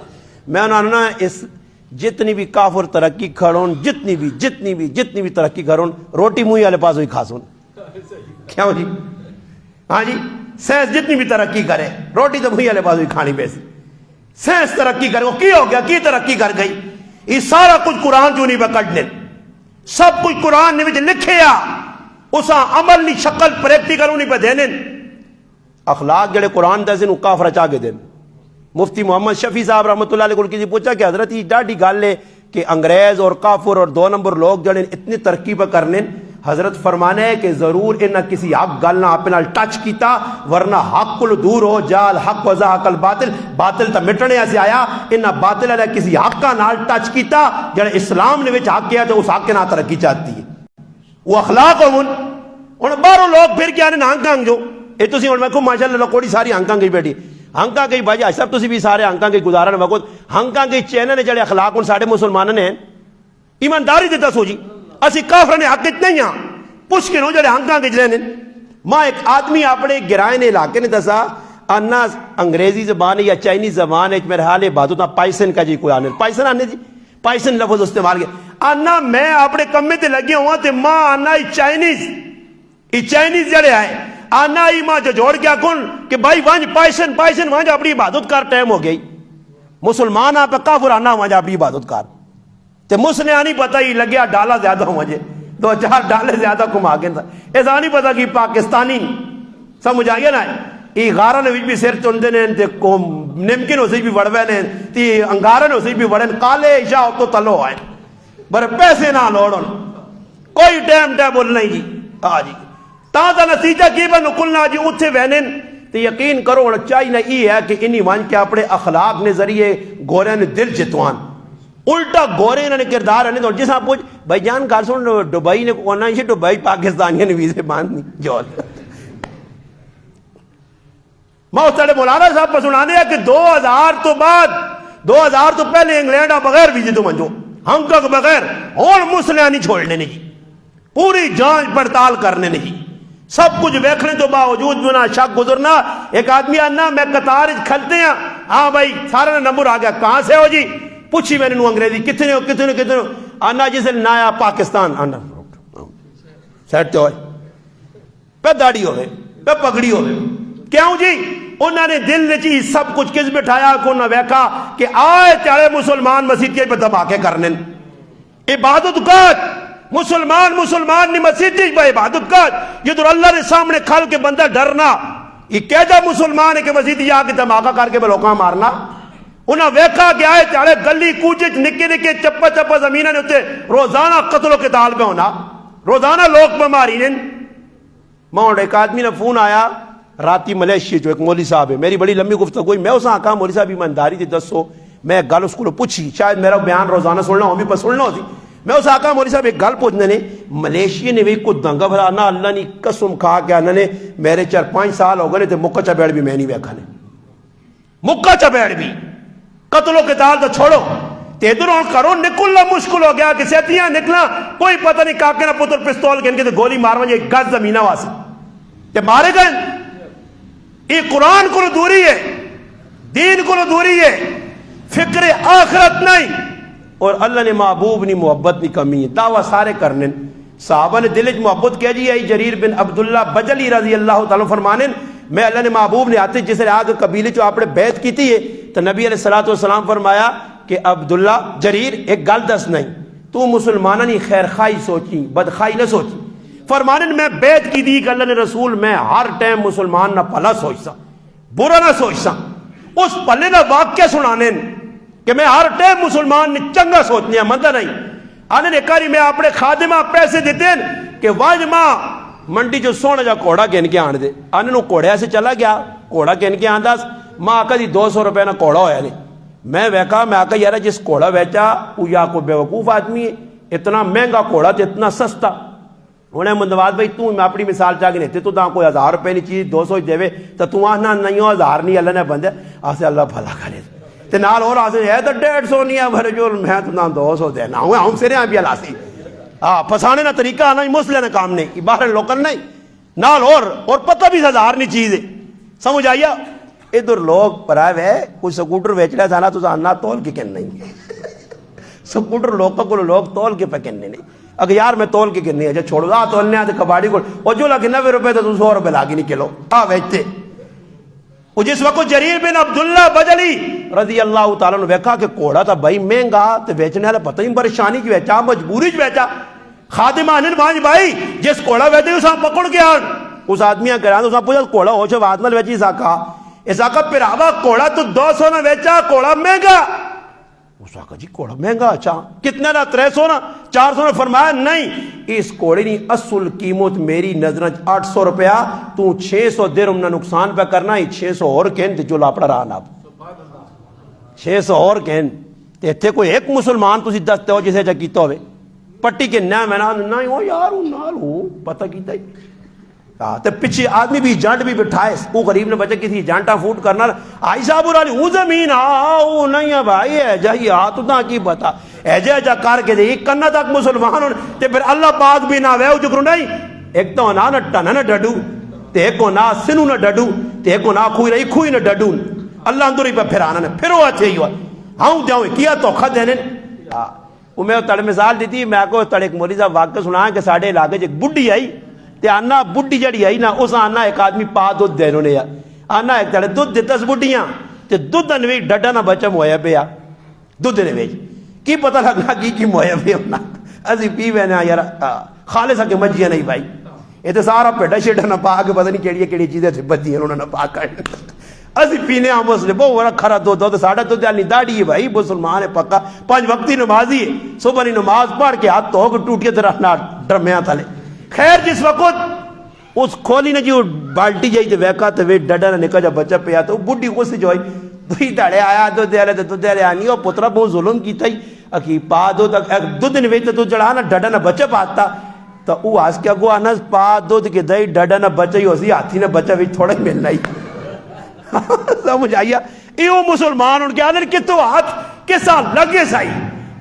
میں انہوں نے اس جتنی بھی کافر ترقی کھڑون، جتنی بھی ترقی کھڑون، روٹی منہ والے پاس ہوئی کھاسون۔ کیوں جی؟ ہاں جی، سائنس جتنی بھی ترقی کرے روٹی تو منہ والے پاس ہوئی کھانی پیسی۔ سائنس ترقی کرے وہ کی ہو گیا، کی ترقی کر گئی؟ یہ سارا کچھ قرآن جو نہیں پکڑنے، سب کچھ قرآن نے وچ لکھے آ، اسا عمل نہیں شکل پریکٹیکل نہیں پہ دینے۔ اخلاق جڑے قرآن دے سن کافر چاہ کے دین۔ مفتی محمد شفیع صاحب رحمۃ اللہ علیہ کو کسی پوچھا کہ حضرت یہ ڈاڈی گل ہے کہ انگریز اور کافر اور دو نمبر لوگ جڑے اتنی ترقی پہ کرنے، حضرت فرمانے ہے کہ ضرور انہاں کسی حق گل نہ اپنے نال ٹچ کیتا، ورنہ حق کل دور ہو جال حق و زہق الباطل، باطل تا مٹنے سے آیا، انہاں باطل علیہ کسی حق کا نال ٹچ کیتا جڑے اسلام نے وچ حق کیا تو اس حق کے نہ ترقی چاہتی ہے۔ وہ اخلاق ہوں باہروں لوگ پھر کیا نے ہانگ کانگ جو یہ تسی ہن میں کو ماشاءاللہ کوڑی ساری ہانگ کانگ گئی بیٹھی، ہانگ کانگ گئی بھائی صاحب تسی بھی سارے ہانگ کانگ گئی گزارن وقت ہانگ کانگ گئی چینل نے جڑے اخلاق ہن ساڈے مسلمانوں نے ایمانداری دے دسو جی، اسی کافر نے حق اتنے ہی ہاں پوچھ کے نو جڑے ہانگ کانگ گئی نے۔ ماں ایک آدمی اپنے گرائے نے علاقے نے دسا انا انگریزی زبان یا چائنیز زبان ہے میرے حال عبادت پائسن کا جی کوئی آنے پائسن آنے جی پائسن لفظ استعمال کیا آنا میں اپنے کمے تے لگے ہوا تے ماں آنا ای چائنیز جڑے آئے آنا ای ماں جو جوڑ گیا کن کہ بھائی وانج پائسن وانج اپنی عبادت کار ٹائم ہو گئی مسلمان آپ کافر آنا وانج اپنی عبادت کار تے مسلے آنی پتہ ہی لگیا ڈالا زیادہ ہوں مجھے 2-4 ڈالے زیادہ کم آگے تھا ایسا نہیں پتا کہ پاکستانی سمجھ آگیا نا ای غارن بھی سر چندے نے تے نمکن ہو سی بھی وڑوے نے تی انگارن ہو سی بھی وڑن کالے اشاہ تو تلو آئے بر پیسے نہ لوڑن کوئی ٹائم ٹیبل نہیں جی آ جی تازہ نتیجہ کی بنو کلنا جی اتھے وینن تے یقین کرو چاہیے نہ ای ہے کہ انہی وان کے اپنے اخلاق نے ذریعے گورے نے دل جتوان الٹا گورے انہوں نے کردار ہے تو جس آپ پوچھ بھائی جان کار سن دبئی نے کونا یہ دبئی پاکستانیہ نے ویزے باندھنی جو میں اس طرح مولانا صاحب پر سنانے ہیں کہ 2000 تو بعد 2000 تو پہلے انگلینڈ بغیر ویزے تو منجو ہم کا بغیر اور مسلح نہیں چھوڑنے نہیں پوری جانچ پڑتال کرنے نہیں سب کچھ ویکھنے تو باوجود بنا شک گزرنا ایک آدمی آنا میں قطار کھلتے ہیں ہاں بھائی سارا نمبر آ گیا کہاں سے ہو جی پوچھی میں نے انگریزی کتنے ہو کتنے کتنے ہو آنا جسے نایا پاکستان آنا سیٹ تو ہوئے پہ داڑی ہوئے پہ پگڑی ہوئے کیوں جی انہوں نے دل نے چیز سب کچھ کس بٹھایا کو نہ ویکھا کہ آئے چارے مسلمان مسجد کے پہ دھماکے کرنے عبادت کر مسلمان نے مسجد پہ عبادت کر یہ تو اللہ نے سامنے کھل کے بندہ ڈرنا یہ کہتا مسلمان ہے کہ مسجد جا کے دھماکہ کر کے لوکاں مارنا انہاں ویکھا کہ آئے چارے گلی کوچے نکے نکے چپا چپا زمینہ نے ہوتے روزانہ قتل و قتال پہ ہونا روزانہ لوگ پہ ماری نے ماں ایک آدمی نے فون آیا راتی ملیشیا جو ایک مولوی صاحب ہے میری بڑی لمبی گفتگو ہوئی میں اسے آکھا مولوی صاحب ایمانداری تھی دسو میں گل اس کو پوچھی، شاید میرا بیان روزانہ سننا ہو بھی پر سننا ہوتی، میں اس آقا مولوی صاحب ایک گل پوچھنے نے ملیشیا نے بھی کو دنگا بھرا نہ اللہ نے قسم کھا کے انہوں نے میرے 4-5 سال ہو گئے تے مکہ چبیڑ بھی میں نہیں ویکھا نے، مکہ چبیڑ بھی قتل و قتال تو چھوڑو تے ادھر ہوں کرو نکلنا مشکل ہو گیا کہ سیتیاں نکلا کوئی پتہ نہیں کاکے نہ پتر پستول کے ان کے تے گولی ماروا جائے گز زمینہ واسے تے مارے گئے. یہ قرآن کو دوری ہے، دین کو دوری ہے، فکر آخرت نہیں، اور اللہ نے محبوب نہیں محبت نہیں کمی ہے، دعویٰ سارے کرنے. صحابہ نے دل محبت کیا جی. جریر بن عبداللہ بجلی رضی اللہ تعالیٰ فرمانے میں اللہ نے محبوب نے آتے جسے آگ قبیلے جو آپ نے بیعت کی تھی تو نبی علیہ الصلوۃ والسلام فرمایا کہ عبداللہ جریر ایک گل دس نہیں تو مسلمانہ نہیں خیر خواہی سوچی بدخواہی نہ سوچی. فرمانے میں بیعت کی دی کہ اللہ نے رسول میں ہر ٹائم مسلمان نہ پلا سوچتا برا نہ سوچتا، اس پلے نہ واقعہ سنانے کہ میں ہر ٹائم مسلمان نے چنگا سوچنے مندہ نہیں. آنے نے کہا میں اپنے خادمہ پیسے دیتے ہیں کہ واج ماں منڈی جو سونا جا کوڑا کہن کے آن دے. آنے نو کوڑے سے چلا گیا کوڑا کہن کے آن دا ماں آقا دی 200 روپے نہ کوڑا ہویا نہیں. میں ویکا میں آقا یارا جس کوڑا ویچا وہ یا کوئی بیوقوف آدمی ہے، اتنا مہنگا کوڑا تو اتنا سستا. انہیں مندواز بھائی تو میں اپنی مثال چاہ کے نہیں تو کوئی 1000 روپے نہیں چیز 200 دے تو تو آنا نہیں ہو 1000 نہیں اللہ نے بندے آسے اللہ بھلا کرے تے نال اور آسے ہے تو 150 نہیں ہے بھرے جو میں تو نہ 200 دینا ہوں ہم سرے ہیں بھی اللہ سی پھسانے نہ طریقہ آنا مسئلہ نہ کام نہیں باہر لوکل نہیں نال اور پتہ بھی 1000 نہیں چیز ہے. سمجھ آئیا ادھر لوگ پرائے ہے کوئی سکوٹر بیچ رہا تھا نا تو آنا تول کے کہنے نہیں سکوٹر لوگوں کو لوگ تول کے پہ کہنے نہیں. اگر یار میں تول کے کرنی ہے جو چھوڑو آ تولنے آتے کباڑی کو اور جو لگے 90 روپے تو 100 روپے لاگی نہیں کلو بیچتے. وہ جس وقت جریر بن عبداللہ بجلی رضی اللہ تعالیٰ نے ویکھا کہ کوڑا تھا بھائی مہنگا تو بیچنے والا پتہ نہیں پریشانی کی بیچا مجبوری کی بیچا. خادم آنن بھانج بھائی جس کوڑا بیچے اسا پکڑ کے آن اس آدمیاں کران اسا پوچھا کوڑا ہو چھو آدمل بیچی اسا کہا پھر کوڑا تو 200 نہ بیچا کوڑا مہنگا. اس نے کہا جی کوڑا مہنگا اچھا کتنے نا 300 نا 400 نے فرمایا نہیں اس کوڑے نہیں اصل قیمت میری نظر 800 روپیہ تو 600 درہم نہ نقصان پہ کرنا ہی 600 اور کہن جو لاپڑا رہا نا 600 اور کہن تے تھے کوئی ایک مسلمان تسی دستے ہو جسے جا کیتا ہوئے پٹی کے نہ میں نہیں ہو یار نال ہو پتہ کیتا ہی تے پیچھے آدمی بھی جانٹ بھی بٹھائے وہ غریب نے بچے کسی جانٹا فوٹ کرنا آئی صاحب رالی وہ زمین آؤ نہیں ہے بھائی ہے جائی تو نہ کی بتا ایجے جا کر کے دے کرنا تک مسلمان تے پھر اللہ پاک بھی نہ وے جو کرو نہیں ایک تو نہ ٹنا نہ ڈڈو تے ایک کو نہ سنو نہ ڈڈو تے ایک کو نہ کھوئی رہی کھوئی نہ ڈڈو اللہ اندر ہی پہ پھرانا نے پھر وہ اچھے ہی ہوا ہاں جاؤں کیا تو خط دینے وہ میں تڑ مثال دیتی میں کو تڑ ایک مولی صاحب واقعہ سنا کہ ساڑھے علاقے ایک بڈی آئی تے آنا بڈی جڑی آئی نا اس آنا ایک آدمی پا دودھ دے انہوں نے آنا ایک تڑے دودھ دیتا اس بڈیاں تے دودھ نویج ڈڈا نہ بچا مویا پیا دودھ نویج کی پتہ لگنا کی مویا پیا ہونا ازی پی وینا یار خالص کے مجھیا نہیں بھائی یہ تو سارا پیٹا شیٹا نہ پا کے پتہ نہیں کیڑی چیزیں تھے بدی انہوں نے پا کر ازی پینے ہم مسلے بہت بڑا کھرا دودھ ساڑھا دودھ نہیں داڑھی ہے بھائی مسلمان ہے پکا 5 وقتی نمازی ہے صبح نہیں نماز پڑھ کے ہاتھ تو ہو ٹوٹ کے طرح ڈرمیاں تھالے. خیر جس وقت اس کھولی نے جی وہ بالٹی جائی تو ویکا تو ویٹ ڈڈا نے نکا جا بچہ پیا تو بڈی کو سے جوئی دوئی داڑے آیا دو دے رہے تو دے رہے آنی اور پترہ بہت ظلم کی تھی اکی پا دو دو دن ویٹ تو جڑا نا ڈڈا نہ بچہ پاتا تو وہ آج کیا گو آنا پا دو کے دائی ڈڈا نہ بچہ ہی ہوسی ہاتھی نہ بچہ ویٹ تھوڑا ہی ملنا ہی سمجھ آئیا ایو مسلمان ان کے آدھر کتو ہاتھ کسا لگے سائی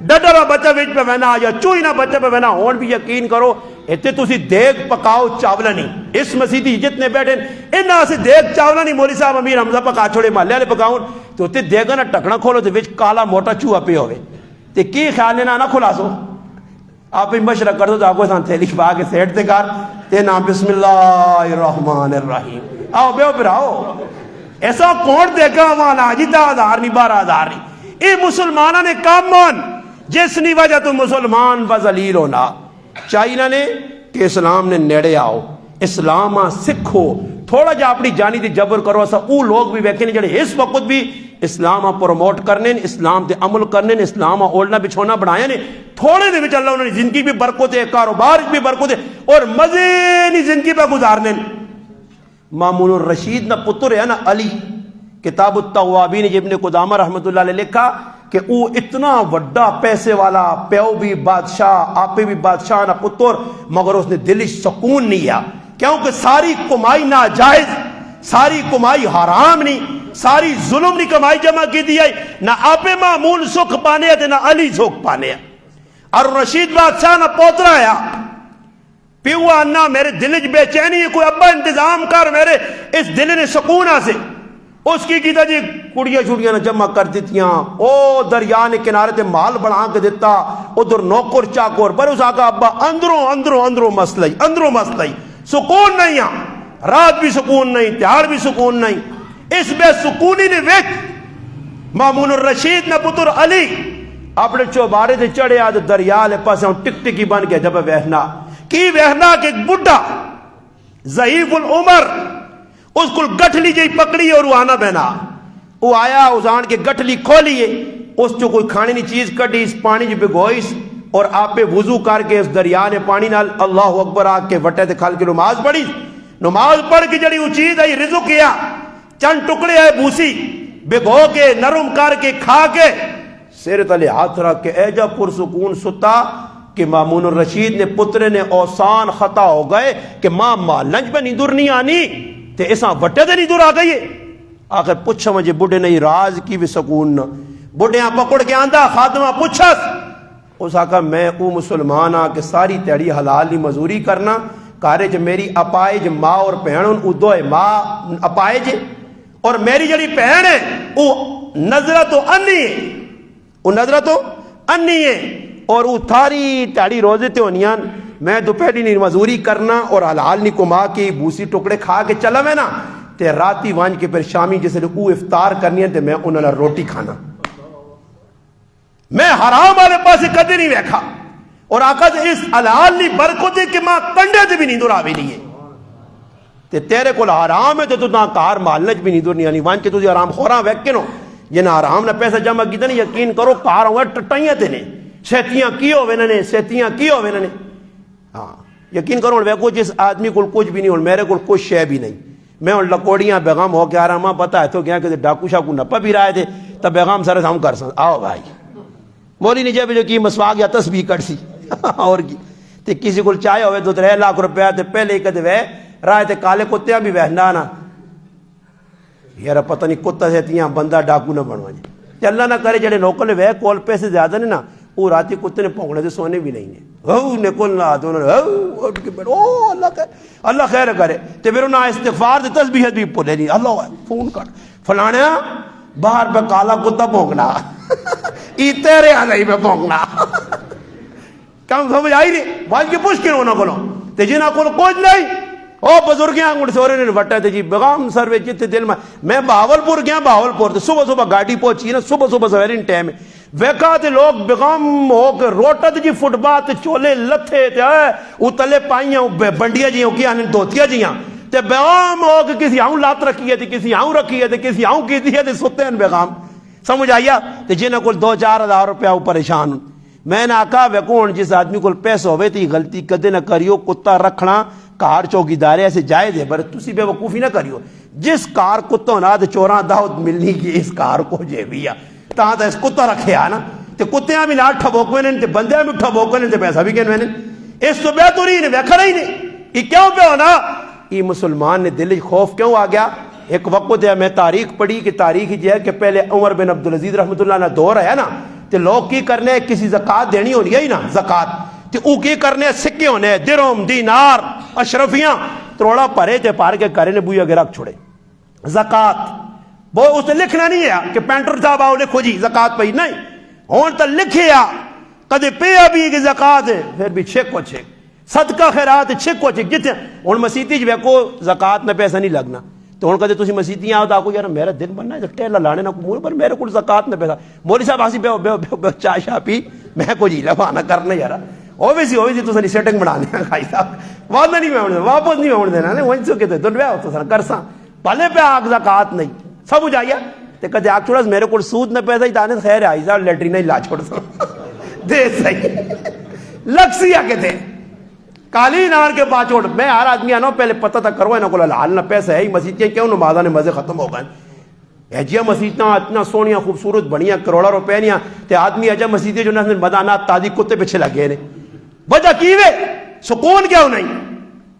ڈڈا نہ بچہ ویٹ پہ بہنا آیا چوئی نہ بچہ پہ بہنا ہون بھی یقین کرو اتنے تسی دیکھ پکاؤ چاولا نہیں اس مسیدی جتنے بیٹھے انہاں سے دیکھ چاولا نہیں مولی صاحب امیر حمزہ پکا چھوڑے محلے والے پکاؤں تو اتنے دیکھا نا ٹکنا کھولو تو وچ کالا موٹا چوہا پہ ہوئے تے کی خیال نے نہ کھلا سو آپ ہی مشرق کر دو تو آپ کو سان تھیلی پا کے سیٹ دے کار تے نام بسم اللہ الرحمن الرحیم آؤ بیو پھر آؤ ایسا کون دیکھا وانا جی 10,000 نہیں 12,000 نہیں اے مسلمانہ نے کام مان جس نی وجہ تو مسلمان بذلیل ہونا چاہیے نے کہ اسلام نے نیڑے آؤ اسلام سکھو تھوڑا جا اپنی جانی دی جبر کرو ایسا او لوگ بھی ویکھے جڑے اس وقت بھی اسلام پروموٹ کرنے اسلام دے عمل کرنے اسلام اولنا بچھونا بنایا نے تھوڑے دے وچ اللہ انہوں نے زندگی بھی برکت ہے کاروبار بھی برکت ہے اور مزے نہیں زندگی پہ گزارنے. مامون الرشید نہ پتر ہے نا علی کتاب التوابین ابن قدامہ رحمۃ اللہ علیہ لکھا کہ وہ اتنا وڈا پیسے والا پیو بھی بادشاہ آپے بھی بادشاہ نہ پتر مگر اس نے دل سکون نہیں آ کیونکہ ساری کمائی ناجائز ساری کمائی حرام نہیں ساری ظلم نہیں کمائی جمع کی دی ہے نہ آپے معمول سکھ پانے ہے نہ علی سکھ پانے ہے اور رشید بادشاہ نہ پوترا آیا پیو آنا میرے دل بے چینی ہے کوئی ابا انتظام کر میرے اس دل نے سکون آ سے اس کی کیتا جی کڑیاں چھڑیاں نہ جمع کر دیتیاں او دریا نے کنارے تے مال بڑھا کے دیتا ادھر نوکر چاکر پر اس آقا ابا اندروں مسئلہ سکون نہیں ہے رات بھی سکون نہیں تیار بھی سکون نہیں اس بے سکونی نے ویک مامون الرشید نے پتر علی اپنے چوبارے سے چڑھے آج دریا لے پاس ٹک ٹکی بن کے جب وہنا کی وہنا کہ ایک بڑھا ضعیف العمر اس کو گٹھلی جی پکڑی اور وہ آنا بہنا وہ آیا اس آن کے گٹھلی کھولیے اس جو کوئی کھانے نہیں چیز کٹی اس پانی جو بگوئیس اور آپ پہ وضو کر کے اس دریا نے پانی نال اللہ اکبر آگ کے وٹے تے کھال کے نماز پڑھی نماز پڑھ کے جڑی وہ چیز ہے رزق کیا چند ٹکڑے ہے بھوسی بگو کے نرم کر کے کھا کے سیر تلے ہاتھ رکھ کے اے جا پرسکون ستا کہ مامون الرشید نے پترے نے اوسان خطا ہو گئے کہ ماں لنج پہ نیندر نہیں آنی تے ایسا وٹے دے نیندر آ گئی آخر پوچھا مجھے بڑھے نہیں راز کی بھی سکون نہ بڑھیاں پکڑ کے آندہ خادمہ پوچھس اس آقا میں او مسلمان آ کہ ساری تیڑی حلال لی مزوری کرنا کارے جو میری اپائج ماں اور پہنن او دوئے ماں اپائج اور میری جڑی پہن ہے او نظرہ تو انی ہے اور وہ تھاری تیڑی روزے تے ہونیاں میں دوپہری نہیں مزوری کرنا اور حلال نہیں کما کے بوسی ٹکڑے کھا کے چلا میں نا تے راتی وانج کے پھر شامی جسے او افطار کرنی ہے تے میں انہوں نے روٹی کھانا میں حرام والے پاسے کدے نہیں ویکھا اور آقا سے اس حلال نہیں برکت ہے کہ ماں کنڈے تے بھی نہیں دراوی نہیں ہے تے تیرے کو حرام ہے تو نہ کار مالنج بھی نہیں دور نہیں آنی وانج کے تجھے حرام خوراں ویک کے نو یہ نہ حرام نہ پیسہ جمع کیتا نہیں یقین کرو کار ہوئے ٹٹائیاں تے نے سیتیاں کی ہوئے نے ہاں یقین کرو ویکو جس آدمی کو کچھ بھی نہیں اور میرے کو کچھ شے بھی نہیں میں ان لکوڑیاں بیغام ہو کے آ رہا ماں پتا ہے تو کیا کہ ڈاکو شاکو نپا بھی رہے تھے تب بیغام سارے ہم کر سکتے آؤ بھائی مولی نہیں جب جو کی مسواک یا تسبیح کر سی اور کی تے کسی کو چاہے ہوئے 2-3 لاکھ روپیہ تے پہلے ہی کہتے وے رائے تے کالے کتیاں بھی وہنا نا یار پتہ نہیں کتا سیتیاں بندہ ڈاکو نہ بنوا جائے تے اللہ نہ کرے جڑے نوکل وے کول پیسے زیادہ نہیں نا وہ راتی کتے نے پونکنے سے سونے بھی نہیں ہیں نکل نہ آتے اٹھ کے بیٹھ اللہ خیر کرے تے پھر انہاں استغفار دے تسبیح بھی پلے نہیں اللہ فون کر فلانا باہر پہ کالا کتا پونکنا ای تیرے آدھائی پہ پونکنا کم سمجھ آئی رہی بات کی پوچھ کے ہونا کلو تے جنہاں کل کچھ نہیں او بزرگیاں انگوڑ سورے نے وٹا تے جی بیغام سروے جتے دل میں بہاولپور گیا بہاولپور تے صبح گاڑی پہنچی نا صبح سویرین ٹائم ویکا تے لوگ بیغام ہو کے روٹا تے جی فٹ بات چولے لتھے تے او تلے پائیاں بنڈیاں جیوں کی آنے دوتیاں جیاں تے بیغام ہو کے کسی آؤں لات رکھی ہے تے کسی آؤں رکھی ہے تے کسی آؤں کی دی ہے تے ستے ہیں بیغام سمجھ آیا تے جنہیں کل 2-4 ہزار روپیہ او پریشان میں نے آقا ویکون جس آدمی کو پیسہ ہوئے تھی غلطی کدے نہ کریو کتا رکھنا کار چوکی دارے ایسے جائز ہے پر تسی بے وقوفی نہ کریو جس کار کتوں نہ چوراں داؤد ملنی کی اس کار کو جے بیا تاں تا اس کتا رکھے آنا تے کتیاں بھی نہ ٹھبوکوے نے تے بندیاں بھی ٹھبوکوے نے تے پیسہ بھی کہنے نے اس تو بہتر ہی نے ویکھا نہیں نے یہ کیوں پہ ہونا یہ مسلمان نے دل خوف کیوں آ گیا ایک وقت ہے میں تاریخ پڑھی کہ تاریخ ہی ہے کہ پہلے عمر بن عبدالعزیز رحمۃ اللہ نے دور ہے نا تے لوگ کی کرنے کسی زکات دینی ہونی ہے نا زکات تے او کی کرنے سکے ہونے درہم دینار اشرفیاں تروڑا پرے تے پار کے کرے نے بوئی اگر رکھ چھوڑے زکات وہ اس نے لکھنا نہیں ہے کہ پینٹر صاحب آؤ لکھو جی زکات پہ نہیں ہون تو لکھے کدے پہ ابھی کہ زکات ہے پھر بھی چھکو چھک صدقہ خیرات چھکو چھک جتنے ہوں مسیتی جو کو زکات میں پیسہ نہیں لگنا تو ہوں کہتے تسی مسیتی آؤ تو آکو یار میرا دن بننا ہے ٹیلا لانے نہ کو پر میرے کو زکات میں پیسہ مولی صاحب آسی بے چائے شاہ پی میں کو جی لفانا کرنا یار اویسی تو سنی سیٹنگ بنا دینا خائی صاحب وعدہ نہیں میں واپس نہیں میں دینا وہیں سے کہتے دن بیا تو سر کرساں پلے پہ آگ زکات نہیں سب ہو جائیے تے کہتے آگ چھوڑا میرے کو سود نہ پیسہ ہی دانے خیر آئی صاحب لیٹرین ہی لا چھوڑ سا دے صحیح لگ سیا کہتے کالی نار کے پاس چھوڑ میں ہر آدمی آنا پہلے پتہ تک کرو نہ کو لال نہ پیسہ ہے ہی مسیحیاں کیوں نمازہ نے مزے ختم ہو گئے ایجیا مسیطاں اتنا سونیاں خوبصورت بنیاں کروڑا روپے نیاں تے آدمی ایجا مسیطے جو نہ مدانات تازی کتے پیچھے لگے نے وجہ کی وے سکون کیا نہیں.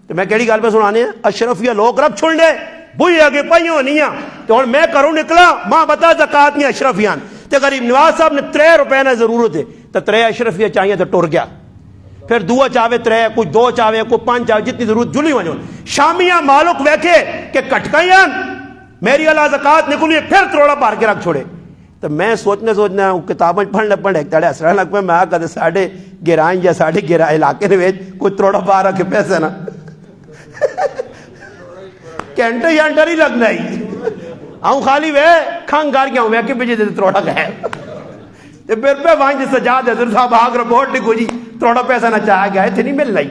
تو میں کہڑی گل پہ سنانے ہیں اشرفیہ لوگ رب چھوڑ دے بھوئی آگے پائیوں نہیں ہیں تو ہن میں کروں نکلا ماں بتا زکات نہیں اشرفیاں تے غریب نواز صاحب نے 3 روپے نہ ضرورت ہے تو 3 اشرفیہ چاہیے تو ٹر گیا. پھر دو چاہے 3 کوئی 2 چاہے کوئی 5 چاہے جتنی ضرورت جلی ونجو. شامیاں مالک ویکھے کہ کٹکائیاں میری اللہ زکات نکلی پھر تروڑا پار کے رکھ چھوڑے. تو میں سوچنا کتابیں پڑھنے تڑے ہسنا لگ پہ میں کدے ساڈے گرائیں یا ساڈے گرا علاقے نے کوئی تروڑا پار رکھ پیسے نہ گھنٹے گھنٹہ نہیں لگنا ہی آؤں خالی وے کھنگ کر گیا ہوں میں کہ پیچھے تروڑا گئے پھر پہ وہاں سجا دے صاحب آگ رپورٹ لکھو جی تروڑا پیسہ نہ چاہا گیا تھے نہیں مل رہی.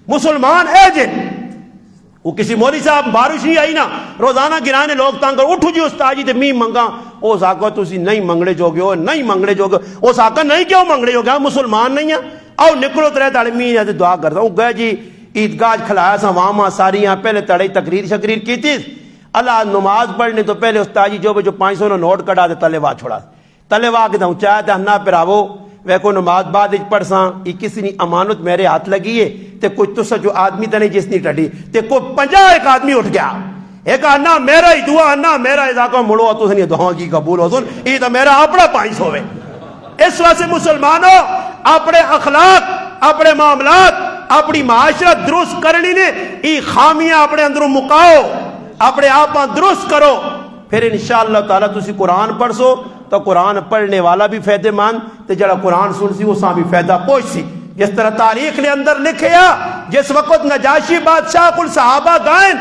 مسلمان اے جن وہ کسی مولی صاحب بارش نہیں آئی نا روزانہ گرانے لوگ تانگ کر اٹھو جی استاد جی تے می منگا او ساکو تسی نہیں منگڑے جو گے ہو نہیں منگڑے جو گے او ساکا نہیں کیوں منگڑے جو گے مسلمان نہیں ہیں آؤ نکلو ترے تاڑے می نے دعا کرتا ہوں گئے جی عیدگاہ کھلایا سا وہاں ساریاں پہلے تڑے تقریر شقریر کی تھی اللہ نماز پڑھنے تو پہلے استاد جی جو 500 نے نوٹ کٹا دے تلے وا چھوڑا تلے وا کے دوں چاہے تے ہنا پراو وہ کو نماز بعد پڑھ ساں یہ کسی نے امانت میرے ہاتھ لگی ہے تے کوئی تسا جو آدمی تے نہیں جس نے ٹڈی تے کوئی 50 ایک آدمی اٹھ گیا ایک انا میرا ہی دعا انا میرا اضافہ مڑو تو نہیں دعا کی قبول ہو سن یہ تو میرا اپنا 500 ہے. اس واسطے مسلمانوں اپنے اخلاق اپنے معاملات اپنی معاشرت درست کرنی نے یہ خامیاں اپنے اندروں مکاؤ اپنے آپ درست کرو پھر انشاءاللہ تعالیٰ تسی قرآن پڑھ سو تو قرآن پڑھنے والا بھی فائدے مند تے جڑا قرآن سن سی اس بھی فائدہ پہنچ سی. جس طرح تاریخ نے اندر لکھیا جس وقت نجاشی بادشاہ کل صحابہ گائیں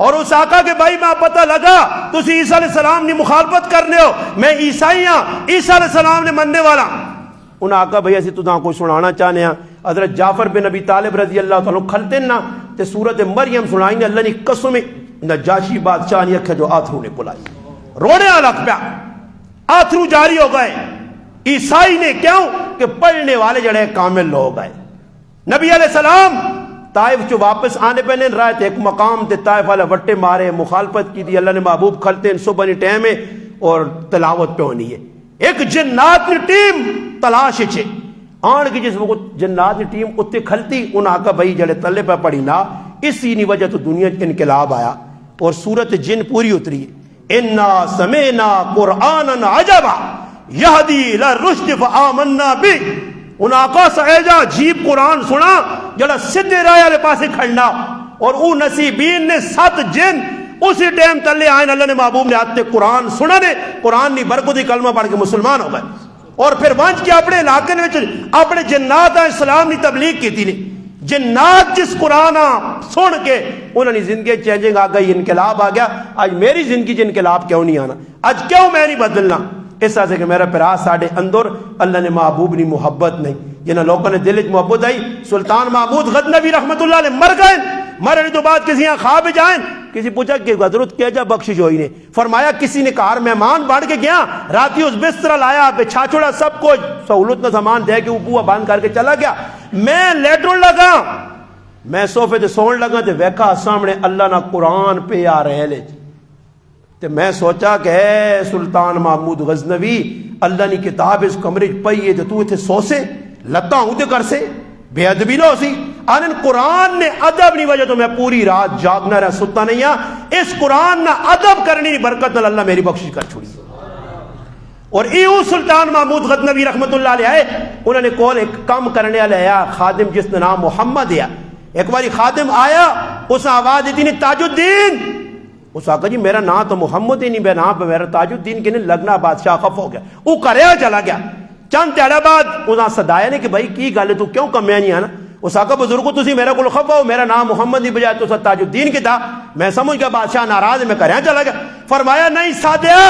اور اس آقا کے بھائی میں پتہ لگا تسی عیسیٰ علیہ السلام نے مخالفت کرنے ہو میں عیسائی ہاں عیسیٰ علیہ السلام نے مننے والا ان آقا بھائی اسی تُدھاں کوئی سنانا چاہنے ہیں حضرت جعفر بن ابی طالب رضی اللہ تعالیٰ کھلتے نا تے سورت مریم سنائیں اللہ نے قسم نجاشی بادشاہ نے اکھے جو آتھرو نے بلائی رونے الگ پیا آتھرو جاری ہو گئے عیسائی نے کیوں کہ پڑھنے والے جڑے کامل لوگ آئے. نبی علیہ السلام طائف جو واپس آنے پہ نہیں رہے تھے ایک مقام تے طائف والے وٹے مارے مخالفت کی تھی اللہ نے محبوب کھلتے ہیں صبح نہیں ٹائم ہے اور تلاوت پہ ہونی ہے ایک جنات نے ٹیم تلاش چھے آن کی جس وقت جنات نے ٹیم اتنے کھلتی ان آقا بھائی جڑے تلے پہ پڑی نا اسی نی وجہ تو دنیا کے انقلاب آیا اور سورت جن پوری اتری ہے انا سمینا قرآنا عجبا یہدی للرشد فآمنا بھی ان آقا سعیدہ جیب قرآن سنا جڑا سدھے رائے والے پاسے کھڑنا اور او نصیبین نے 7 جن اسی ٹائم تلے آئین اللہ نے محبوب نے آتے قرآن سنا نے قرآن نے برکتی کلمہ پڑھ کے مسلمان ہو گئے اور پھر وانچ کے اپنے علاقے میں اپنے جنات اسلام نے تبلیغ کی تھی جنات جس قرآن سن کے انہوں نے زندگی چینجنگ آ گئی انقلاب آ گیا. آج میری زندگی جو انقلاب کیوں نہیں آنا آج کیوں میں نہیں بدلنا اس طرح سے کہ میرا پیرا ساڑھے اندر اللہ نے محبوب نے محبت نہیں جنہاں لوگوں نے دل محبت آئی. سلطان محمود غزنوی رحمت اللہ علیہ مر گئے مرنے تو بعد کسی یہاں خواب جائیں کسی پوچھا کہ حضرت کیا جا بخشش ہوئی نے فرمایا کسی نے کار مہمان بڑھ کے گیا راتی اس بستر لایا بچھا چھوڑا سب کو سہولت نہ سامان دے کے اوپر بند کر کے چلا گیا میں لیٹرن لگا میں صوفے تے سون لگا تے ویکھا سامنے اللہ نہ قرآن پہ آ رہے لے تے میں سوچا کہ اے سلطان محمود غزنوی اللہ نے کتاب اس کمرے پئی ہے تے تو ایتھے سو سے لتا ہوں تے کر سے بے ادبی نہ ہو سی آنن قرآن نے ادب نہیں وجہ تو میں پوری رات جاگنا رہا ستا نہیں ہاں اس قرآن نہ ادب کرنی نہیں برکت نہ اللہ میری بخشش کر چھوڑی. اور ایو سلطان محمود غزنوی رحمت اللہ علیہ انہوں نے کول ایک کام کرنے والے آیا خادم جس کا نام محمد ہے ایک باری خادم آیا اس آواز دیتی نہیں تاج الدین اس آقا جی میرا نام تو محمد ہی نہیں بے نام پہ میرا تاج الدین کے نہیں لگنا بادشاہ خف ہو گیا وہ کریا چلا گیا. چند تیڑا بعد انہاں صدایا نے کہ بھائی کی گل ہے تو کیوں کمیا نہیں آنا اس آقا بزرگو تسی میرے کو خفا ہو میرا نام محمد نہیں بجائے تو تاج الدین کی تھا میں سمجھ گیا بادشاہ ناراض میں کریا چلا گیا. فرمایا نہیں سادیا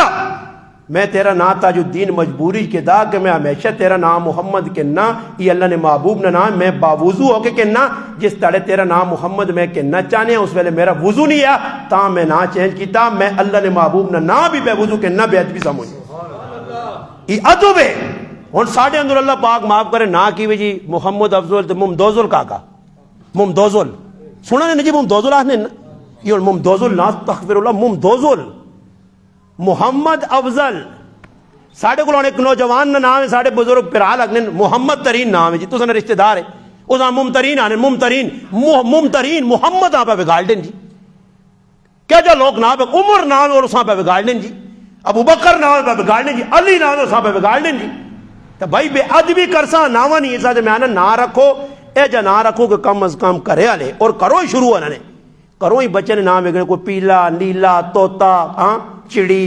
میں تیرا نام تاج الدین مجبوری کے دا کہ میں ہمیشہ تیرا نام محمد کہنا یہ اللہ نے محبوب نے نام میں باوضو ہو کے کہنا جس تڑے تیرا نام محمد میں کہنا چاہنے اس ویلے میرا وضو نہیں ہے تا میں نہ چینج کیتا میں اللہ نے محبوب نے نام بھی بے وضو کہنا بے ادبی سمجھ یہ ادب ہے. اور ساڑھے اندر اللہ پاک معاف کرے نہ کی وی جی محمد افضل تو ممدوزل کاکا ممدوزل سنا نے جی ممدوزل آنے یہ ممدوزل نا تغفر اللہ ممدوزل محمد افضل ساڈے کو ایک نوجوان کا نام ہے ساڈے بزرگ پرا لگنے محمد ترین نام ہے جی تو رشتہ دار ہے اس ممترین آنے ممترین محمد آپ بگاڑ دیں جی کیا جو لوگ نام ہے عمر نام ہے اور اس پہ بگاڑ دیں جی ابو بکر نام پہ بگاڑ دیں جی علی نام ہے اس پہ بگاڑ دیں جی تو بھائی بے ادبی کرسا ناوا نہیں ایسا میں آنا نہ رکھو اے جا نہ رکھو کہ کم از کم کرے والے اور کرو ہی شروع ہونا نے کرو ہی بچے نے نام وگڑے کوئی پیلا نیلا توتا ہاں چڑی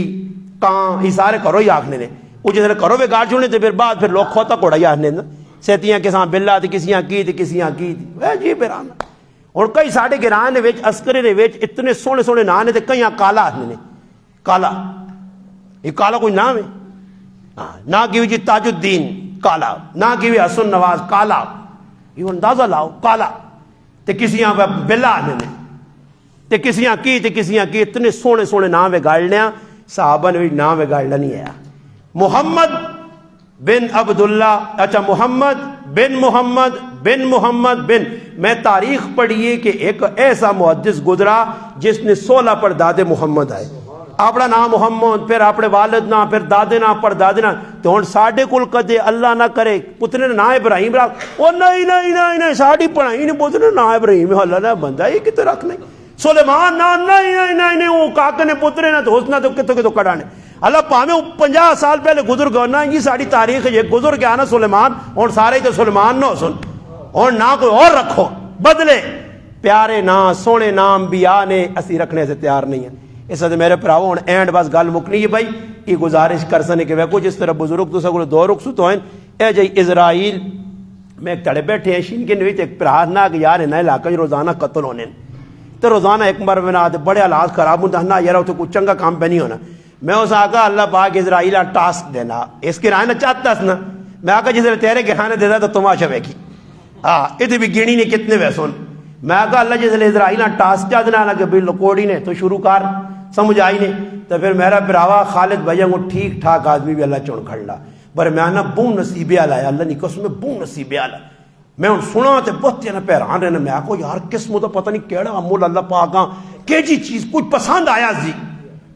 کان یہ سارے کرو ہی آخنے نے وہ جس کرو بگاڑ چھوڑنے تو پھر بعد پھر لوگ کھوتا کوڑا ہی آخنے سیتیاں کساں بلا تے کسیاں کی تے کسیاں کی اے جی پیران اور کئی ساڑے گران دے وچ عسکری دے وچ اتنے سونے سونے نام نے تے کئی کالا آخنے نے کالا یہ کالا کوئی نام ہے نہ کی جی تاج الدین کالا نہ کی حسن نواز کالا یہ اندازہ لاؤ کالا تے کسیاں بلا آخنے نے تے کسیاں کی اتنے سونے سونے نام وگاڑنے صحابہ نے بھی نام وگاڑنا نہیں ہے محمد بن عبداللہ اچھا محمد بن میں تاریخ پڑھیے کہ ایک ایسا محدث گزرا جس نے 16 پردادے محمد آئے اپنا نام محمد پھر اپنے والد نہ پھر دادے نہ پردادے نہ تو ہن ساڈے کول کدے اللہ نہ کرے پتر نے نام ابراہیم رکھ او نہیں ساڈی پڑھائی نے پتر نے نام ابراہیم اللہ نے بندہ یہ کتے رکھنا سلیمان نہ نہیں وہ کاکے نے پترے نہ تو حسنا تو کتوں کڑانے اللہ پاویں 50 سال پہلے گزر گیا نا یہ ساری تاریخ یہ گزر گیا نا سلیمان اور سارے تو سلیمان نہ سن اور نہ کوئی اور رکھو بدلے پیارے نام سونے نام انبیاء نے اسی رکھنے سے تیار نہیں ہیں اس وجہ میرے پراؤ ہوں اینڈ بس گل مکنی ہے بھائی یہ گزارش کر سنے کہ ویکو جس طرح بزرگ تو سکول دو رخ تو ہیں اے جی اسرائیل میں ایک تڑے بیٹھے ہیں شین کے نویت ایک پرار نہ کہ یار نئے علاقہ روزانہ قتل ہونے تو روزانہ ایک بار بنا بڑے حالات خراب ہوتا نہ یار تو کچھ چنگا کام پہ نہیں ہونا میں اس آقا اللہ پاک اسرائیل ٹاسک دینا اس کے رائے چاہتا نا میں آقا جس تیرے گرانے دیتا تو تماشا ویکھی اتنی بھی گنی نہیں کتنے ویسون میں آقا اللہ جس اسرائیل ٹاسک چاہ دینا کہ بھی لکوڑی نے تو شروع کر سمجھ آئی نے تو پھر میرا پراوا خالد بھائی کو ٹھیک ٹھاک آدمی بھی اللہ چون کھڑ لا پر میں آنا بون نصیبے آلا ہے اللہ نہیں قسم میں بون نصیبے آلا میں ان سنا تے بہت نا پیران رہنا میں آکو یار قسم تو پتہ نہیں کیڑا امول اللہ پاکاں کہ جی چیز کچھ پسند آیا زی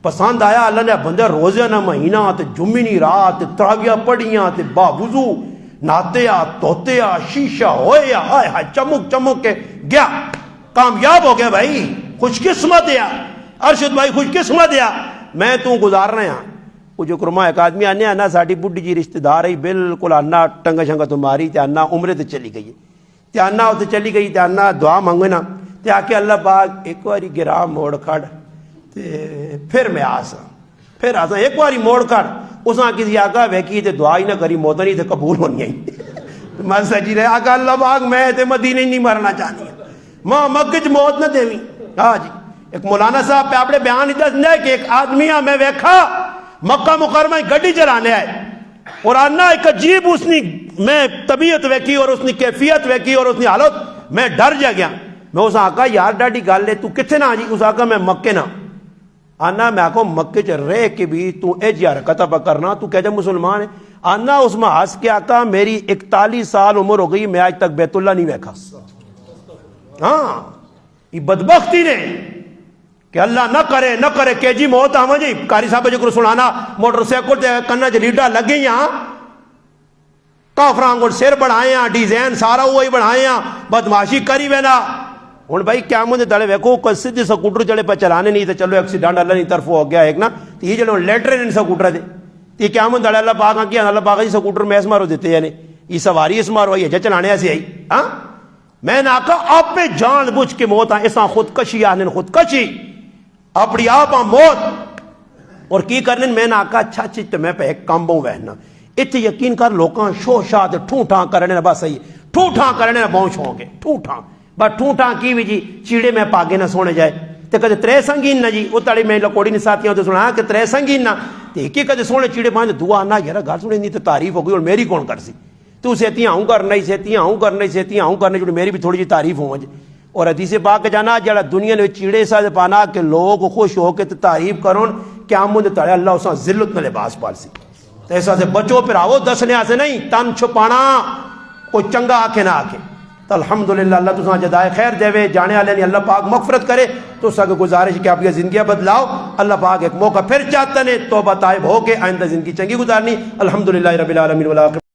پسند آیا اللہ نے بندہ روزے نہ مہینہ تے جمعی رات تراویہ پڑھیاں تے باوضو ناتے توتے شیشہ ہوئے ہائے چمک کے گیا کامیاب ہو گیا بھائی خوش قسمت ہے ارشد بھائی خوش قسمت ہے میں تو گزار رہے ہیں وہ جو کرما ایک آدمی آنے آنا ساڑی بڈی جی رشتہ دار ہے بالکل آنا ٹنگا شنگا تمہاری تے آنا عمرے تے چلی گئی تے آنا ہوتے چلی گئی تے آنا دعا مانگنا تے آکے اللہ پاک ایک واری گرا موڑ کھڑ تے پھر میں آسا ایک واری موڑ کھڑ اس نے کسی آقا ویکی تے دعا ہی نہ کری موتا نہیں تے قبول ہونی آئی میں سجی رہے آقا اللہ پاک میں تے مدینہ نہیں مرنا چاہنی ماں مکہ موت نہ دیوی ہاں جی ایک مولانا صاحب پہ اپنے بیان ہی دس کہ ایک آدمی میں ویکھا مکہ مکرمہ گڈی چلانے آئے اور آنا ایک عجیب اس نے میں طبیعت ویکھی اور اس نے کیفیت ویکھی اور اس نے حالت میں ڈر جا گیا میں اس آقا یار ڈاڈی گل لے تو کتنے نہ جی اس آقا میں مکے نہ آنا میں آقا مکے چ رہ کے بھی تو اے جی حرکتہ پہ کرنا تو کہہ جا مسلمان ہے آنا اس میں ہنس کے آقا میری 41 سال عمر ہو گئی میں آج تک بیت اللہ نہیں ویکھا ہاں یہ بدبختی نے کہ اللہ نہ کرے کہ جی موت آواں جی کاری صاحب جو سنانا موٹر سائیکل تے کنا چ لیڈا لگے ہاں کافراں کو سر بڑھائے ہاں ڈیزائن سارا وہی بڑھائے ہاں بدماشی کری وینا ہوں بھائی کیا مجھے دڑے ویکو کوئی سیدھے سکوٹر چلے پہ چلانے نہیں تو چلو ایکسیڈنٹ اللہ کی طرف ہو گیا ایک نا تو یہ چلو لیٹر نہیں سکوٹر دے یہ کیا مجھے دڑے اللہ پاک کیا اللہ پاک جی سکوٹر میں اس مارو دیتے یعنی یہ سواری اس مارو آئی ہے چلانے ایسے آئی ہاں میں نے آقا آپ پہ جان بوجھ کے موت آئے ایسا خودکشی آنے خودکشی اپنی آپ موت اور کی کرنے میں نے آقا اچھا چیز تو میں پہ ایک کامبوں وہنا اتنے یقین کر لوکاں شو شاہ ٹھوٹاں کرنے بس صحیح ٹھوٹاں کرنے بہت شوق ہے ٹھوٹاں بس ٹھوٹاں کی بھی جی چیڑے میں پاگے نہ سونے جائے تو کدے ترے سنگین نہ جی وہ تڑی میں لکوڑی نے ساتھیاں تو سنا کہ ترے سنگین نہ تو ایک ہی کدے سونے چیڑے پانچ دعا نہ یار گھر سونے نہیں تو تعریف ہو گئی اور میری کون کر سی تو سیتیاں ہوں کرنا ہی سیتیاں ہوں کرنا ہی سیتیاں ہوں کرنا جو میری بھی تھوڑی جی تعریف ہوں جی اور حدیث پاک جانا جڑا دنیا نے چیڑے سا پانا کہ لوگ خوش ہو کے تعریف کرون کیا مجھے تڑے اللہ اس ذلت میں لباس پال سی تو ایسا سے بچو پھر آو دسنے سے نہیں تن چھپانا کوئی چنگا آکھے نہ آکھے تو الحمدللہ اللہ تساں جزائے خیر دے، جانے والے نے اللہ پاک مغفرت کرے۔ تو سگ گزارش کہ آپ کی زندگیاں بدلاؤ، اللہ پاک ایک موقع پھر چاہتے ہیں توبہ طائب ہو کے آئندہ زندگی چنگی گزارنی۔ الحمدللہ رب العالمین والعاقبۃ